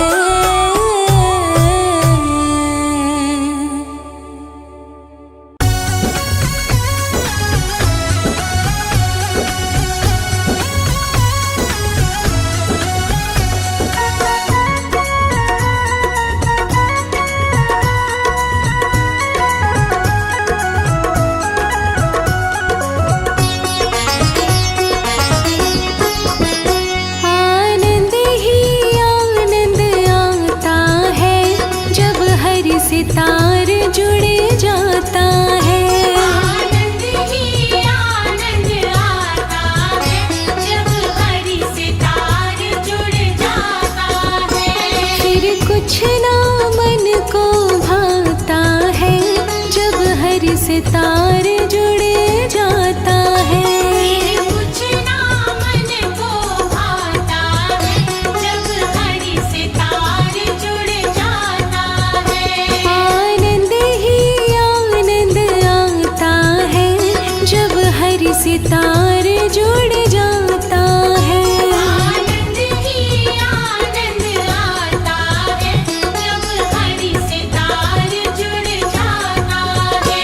आनंद ही आनंद आता है जब हरि सितार जुड़ जाता है। आनंद ही आनंद आता है जब हरि सितार जुड़ जाता है। फिर कुछ ना मन को भाता है जब हरि सितार जुड़ जाता है। फिर कुछ ना मन को भाता है जब हरि सितार जुड़ जाता है। आनंद ही आनंद आता है जब हरि सितार जुड़ जाता है। आनंद ही आनंद आता है जब हरि सितार जुड़ जाता है।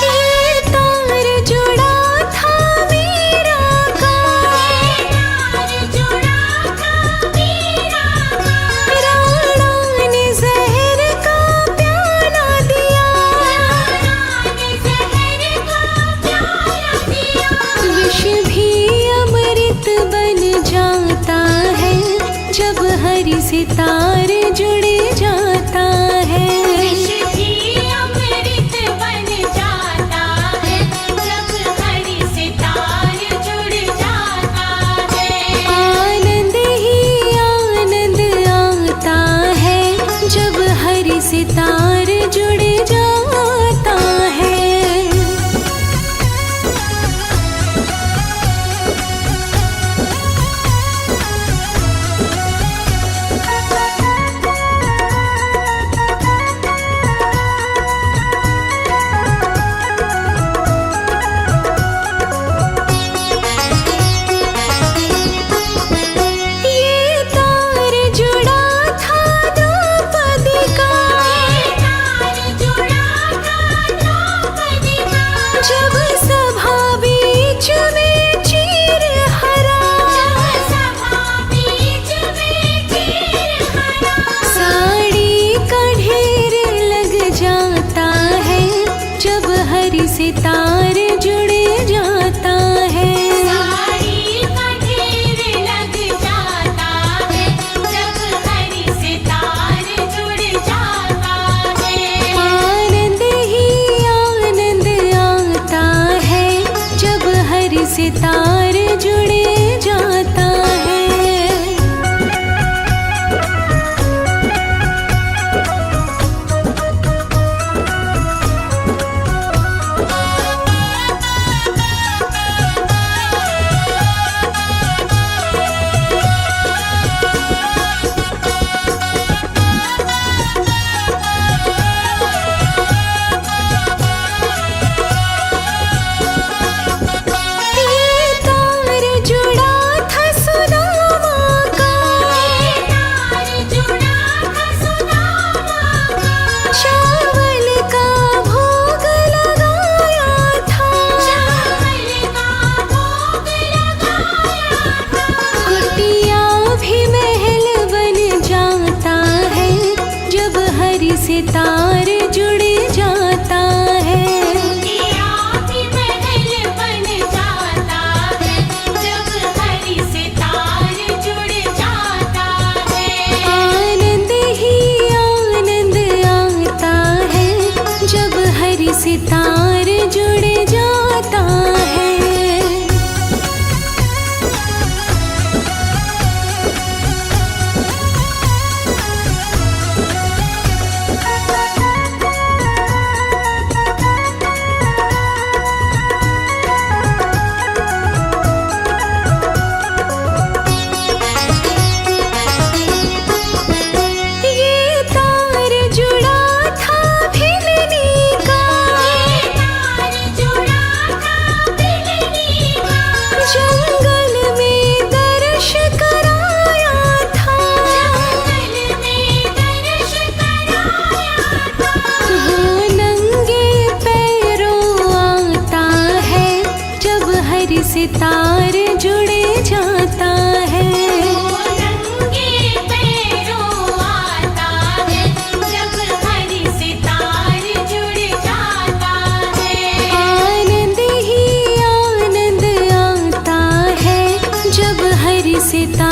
ये तार जुड़ा था मीरा का, तार जुड़ा था मीरा का। राणा ने जहर का प्याला दिया। राणा ने जहर का प्याला दिया। विष भी अमृत बन जाता है जब हरि सितार जुड़ जाता है। विष भी अमृत बन जाता है जब हरि सितार जुड़ जाता है। आनंद ही आनंद आता है जब हरि सितार जुड़ जाता है।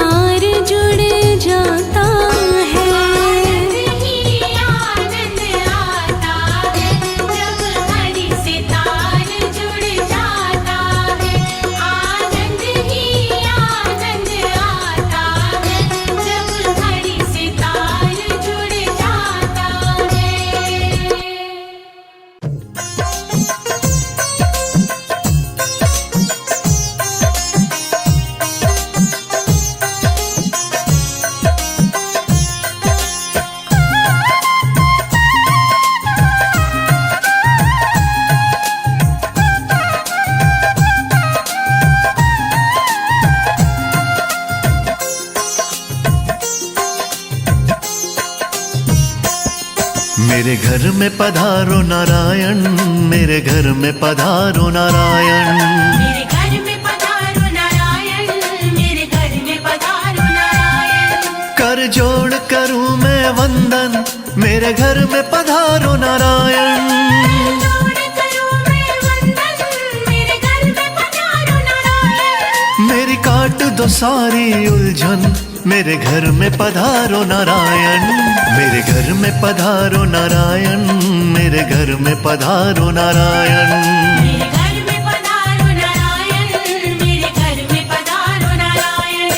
तार जुड़ जाता है। आनंद ही आनंद आता है जब हरि से तार जुड़ जाता है। आनंद ही आनंद आता है जब हरि से तार जुड़ जाता है। मेरे घर में पधारो नारायण, मेरे घर में पधारो नारायण। मेरे घर में पधारो नारायण, मेरे घर में पधारो नारायण। कर जोड़ करूं मैं वंदन, मेरे घर में पधारो नारायण। जोड़ करूं मैं वंदन, मेरे घर में पधारो नारायण। मेरी काट दो सारी उलझन, मेरे घर में पधारो नारायण। मेरे घर में पधारो नारायण, मेरे घर में पधारो नारायण। मेरे घर में पधारो नारायण, मेरे घर में पधारो नारायण।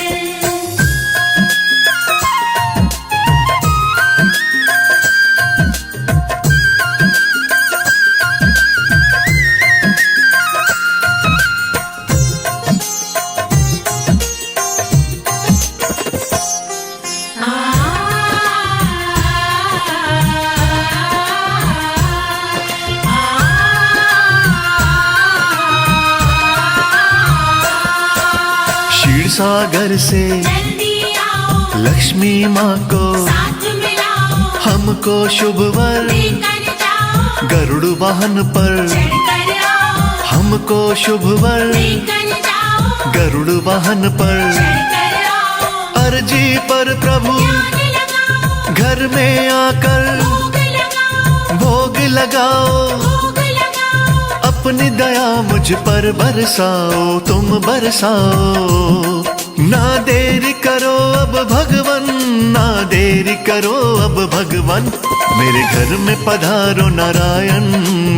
क्षीर सागर से जल्दी आओ, लक्ष्मी माँ को साथ मिलाओ, हमको शुभ वर। लेकर जाओ, गरुड़ वाहन पर चढ़ कर आओ, हमको शुभ वर। लेकर जाओ, गरुड़ वाहन पर चढ़ कर आओ। अर्जी पर प्रभु ध्यान लगाओ, घर में आकर भोग लगाओ, भोग लगाओ। भोग लगाओ। अपनी दया मुझ पर बरसाओ, तुम बरसाओ। ना देरी करो अब भगवन, ना देरी करो अब भगवन। मेरे घर में पधारो नारायण,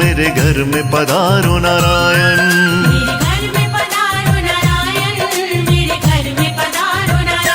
मेरे घर में पधारो नारायण। मेरे घर में पधारो नारायण, मेरे घर में पधारो नारायण।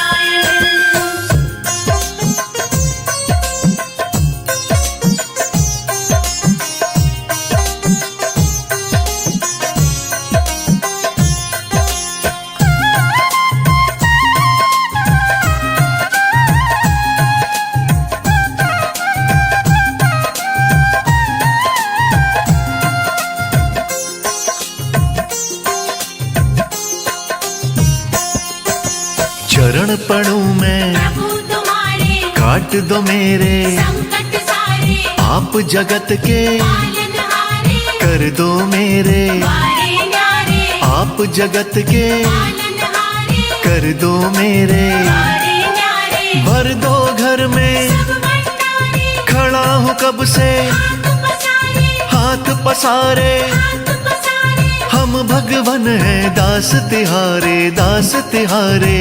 चरण पड़ूं मैं प्रभु तुम्हारे, काट दो मेरे संकट सारे, आप जगत के पालनहारे, कर दो मेरे। वारे न्यारे, आप जगत के पालनहारे, कर दो मेरे। वारे न्यारे। भर दो घर में सब भंडारे, खड़ा हूँ कब से हाथ पसारे, हाथ पसारे। हाथ पसारे। हम भगवन हैं दास तिहारे, दास तिहारे।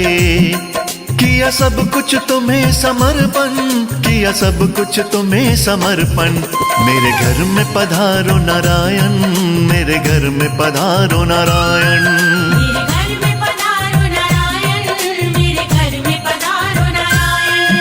किया सब कुछ तुम्हें समर्पण, किया सब कुछ तुम्हें समर्पण। मेरे घर में पधारो नारायण, मेरे घर में पधारो नारायण। मेरे घर में पधारो नारायण, मेरे घर में पधारो नारायण।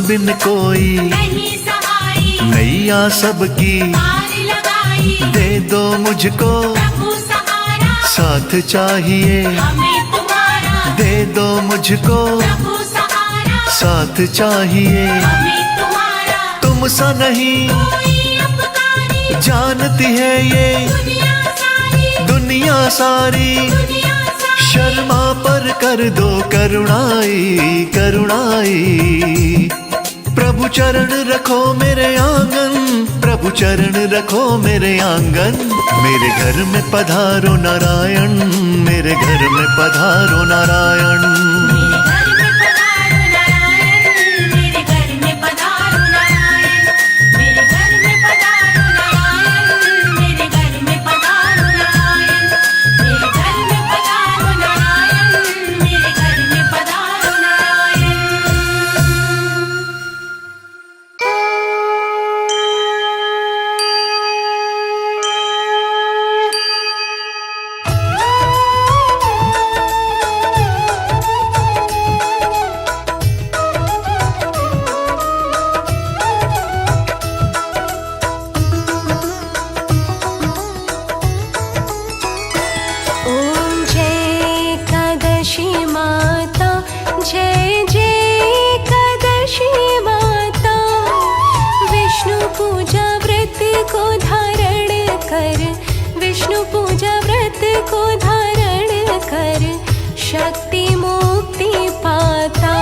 बिन कोई नहीं सहाई, नैया सबकी पार लगाई। दे दो मुझको प्रभु सहारा, साथ चाहिए। हमें तुम्हारा। दे दो मुझको प्रभु सहारा, साथ चाहिए। हमें तुम्हारा। तुम सा नहीं कोई अपकारी, जानती है ये दुनिया सारी, दुनिया सारी। दुनिया सारी। शर्मा पर कर दो करुणाई, करुणाई। चरण रखो मेरे आंगन, प्रभु चरण रखो मेरे आंगन। मेरे घर में पधारो नारायण, मेरे घर में पधारो नारायण। मेरे घर में पधारो नारायण, मेरे घर में पधारो नारायण, मेरे घर में पधारो नारायण, मेरे घर में पधारो नारायण, मेरे घर में पधारो नारायण। ओम जय एकादशी माता, जय जय एकादशी माता। विष्णु पूजा व्रत को धारण कर, विष्णु पूजा व्रत को धारण कर, शक्ति मुक्ति पाता।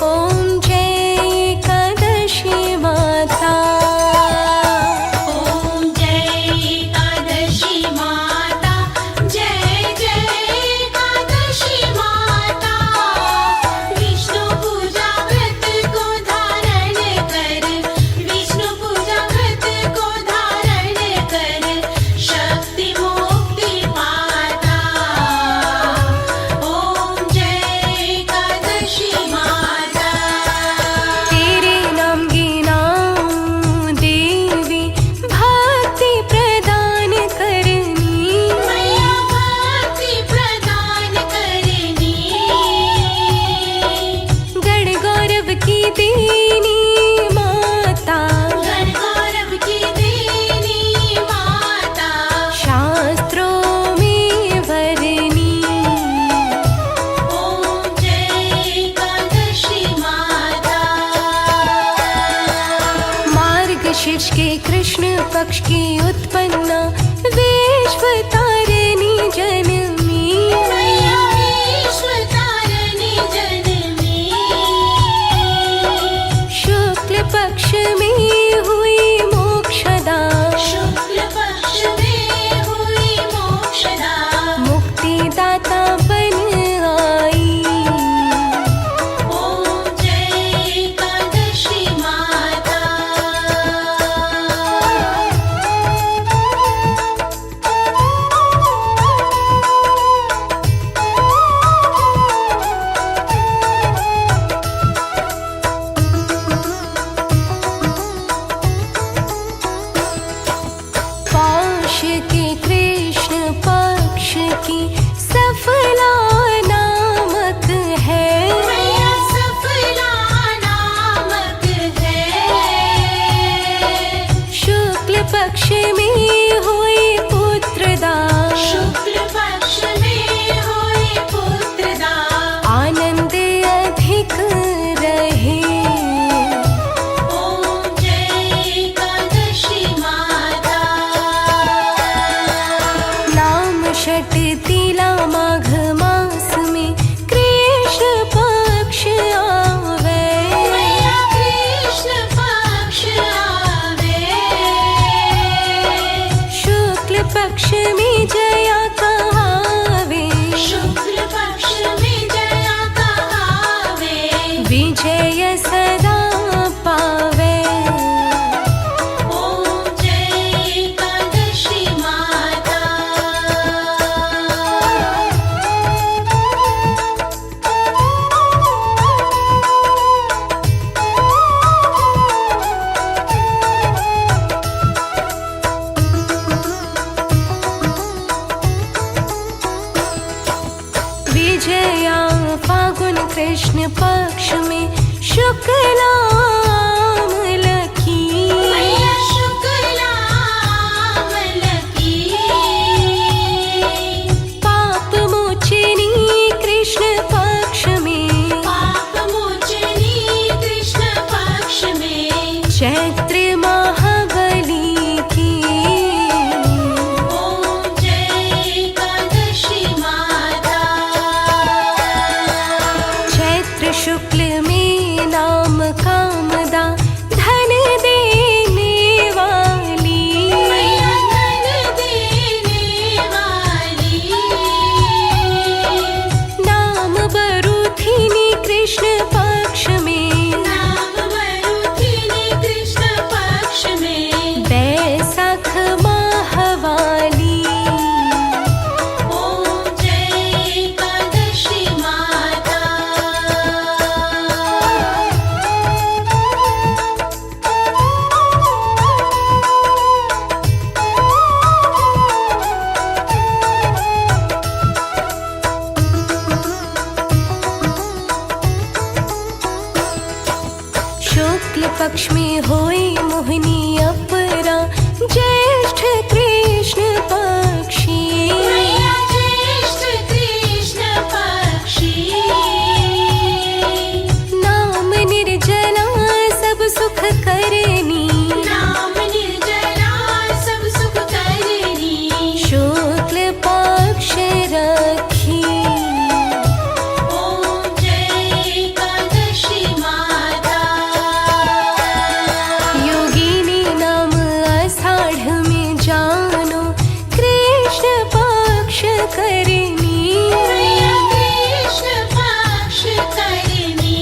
ओम जय एकादशी माता। ओम जय एकादशी माता, जय जय एकादशी माता। विष्णु पूजा व्रत को धारण कर, विष्णु पूजा व्रत को धारण कर, शक्ति मुक्ति पाता। ओम जय एकादशी माता। तेरे नाम गिनाऊं देवी, भक्ति प्रदान करनी। मैया भक्ति प्रदान करनी। गण गौरव की देनी माता, गण गौरव की देनी माता। शास्त्रों में वरनी। ओम जय एकादशी माता। मार्गशीर्ष के कृष्ण पक्ष की उत्पन्ना, विश्वतारिणी जनमी। मैया विश्वतारिणी जननी। शुक्ल पक्ष में हुई मोक्षदा, शुक्ल पक्ष में हुई मोक्षदा। मुक्तिदाता बन आई। ओम जय एकादशी माता। पौष के कृष्ण पक्ष की सफला नामक है। मैया सफला नामक है। शुक्ल पक्ष में हुई पुत्रदा, शुक्ल पक्ष में हुई पुत्रदा। आनंद अधिक रहे। ओम जय एकादशी माता। नाम षट तिला माघ मास में कृष्ण पक्ष आवे। मैया कृष्ण पक्ष आवे। शुक्ल पक्ष में जया कहावे। शुक्ल पक्ष में जया कहावे। विजय सदा पावे। ओम जय एकादशी माता। विजया फागुन कृष्ण पक्ष में शुक्लामल की। मैया शुक्लामल की। पाप मोचनी कृष्ण पक्ष में। पाप मोचनी कृष्ण पक्ष में। चैत्र महाबली की। ओम जय एकादशी माता। चैत्र शुक्ल में नाम का शुक्ल पक्ष में होई मोहिनी अपरा ज्येष्ठ कृष्ण पक्षी मैया ज्येष्ठ कृष्ण पक्षी नाम निर्जला सब सुख करनी नाम निर्जला सब सुख करनी शुक्ल पक्ष रखी ओम जय एकादशी माता योगिनी नाम आषाढ़ में जानो कृष्ण पक्ष करनी मैया कृष्ण पक्ष करनी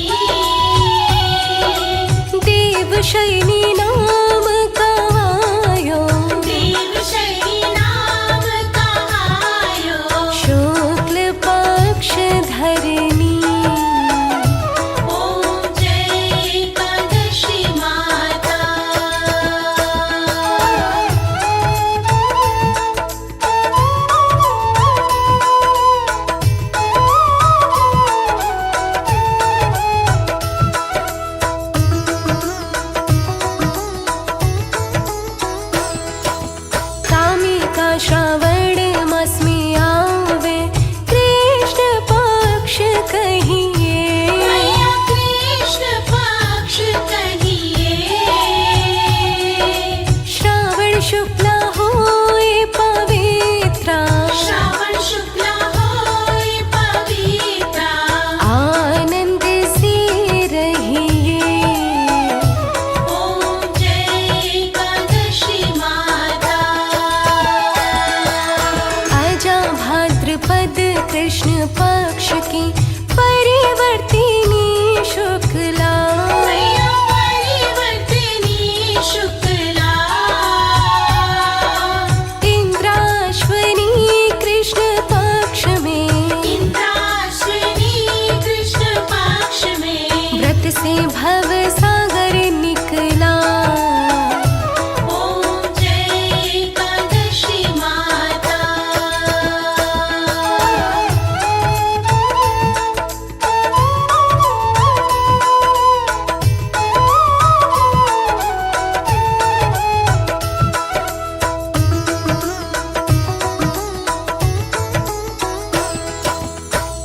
देव शैनी नाम कहायो देवशैली नाम कहायो शुक्ल पक्ष धरनी ओम जय एकादशी माता कामिका श्रावण मास में आवे कृष्ण पक्ष कहिए मैया कृष्ण पक्ष कहिए श्रावण शुक्ला होए पवित्रा श्रावण शुक्ला होय पवित्रा आनंद से रहिए ओम जय एकादशी माता आजा भाद्रपद कृष्ण पक्ष की परिवर्तिनी शुक्ला मैया परिवर्तिनी शुक्ला इंद्राश्वनी कृष्ण पक्ष में इंद्राश्विनी कृष्ण पक्ष में व्रत से भव सागर निकला ओम जय एकादशी माता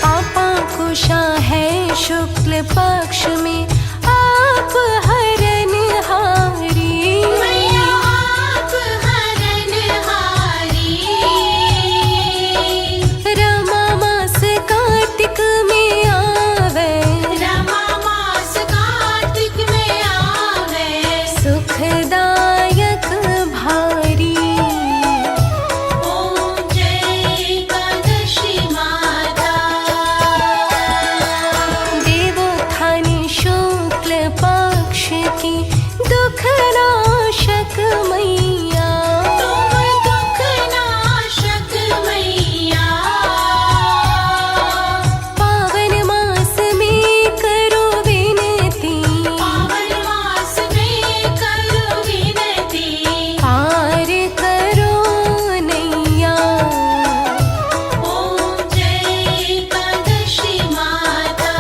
पापा कुशा है शुक्ल पक्ष में आप हरन हारी मैया आप हरनहारी रमा मास कार्तिक में आवे रमा मास कार्तिक में आवे सुखदायक भारी ओम जय एकादशी माता देवोत्थानी शुक्ल पक्ष की दुख नाशक मैया तुम दुख नाशक मैया पावन मास में करो विनती पावन मास में करो विनती पार करो नैया ओम जय एकादशी माता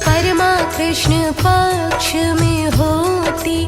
परमा कृष्ण पक्ष में होती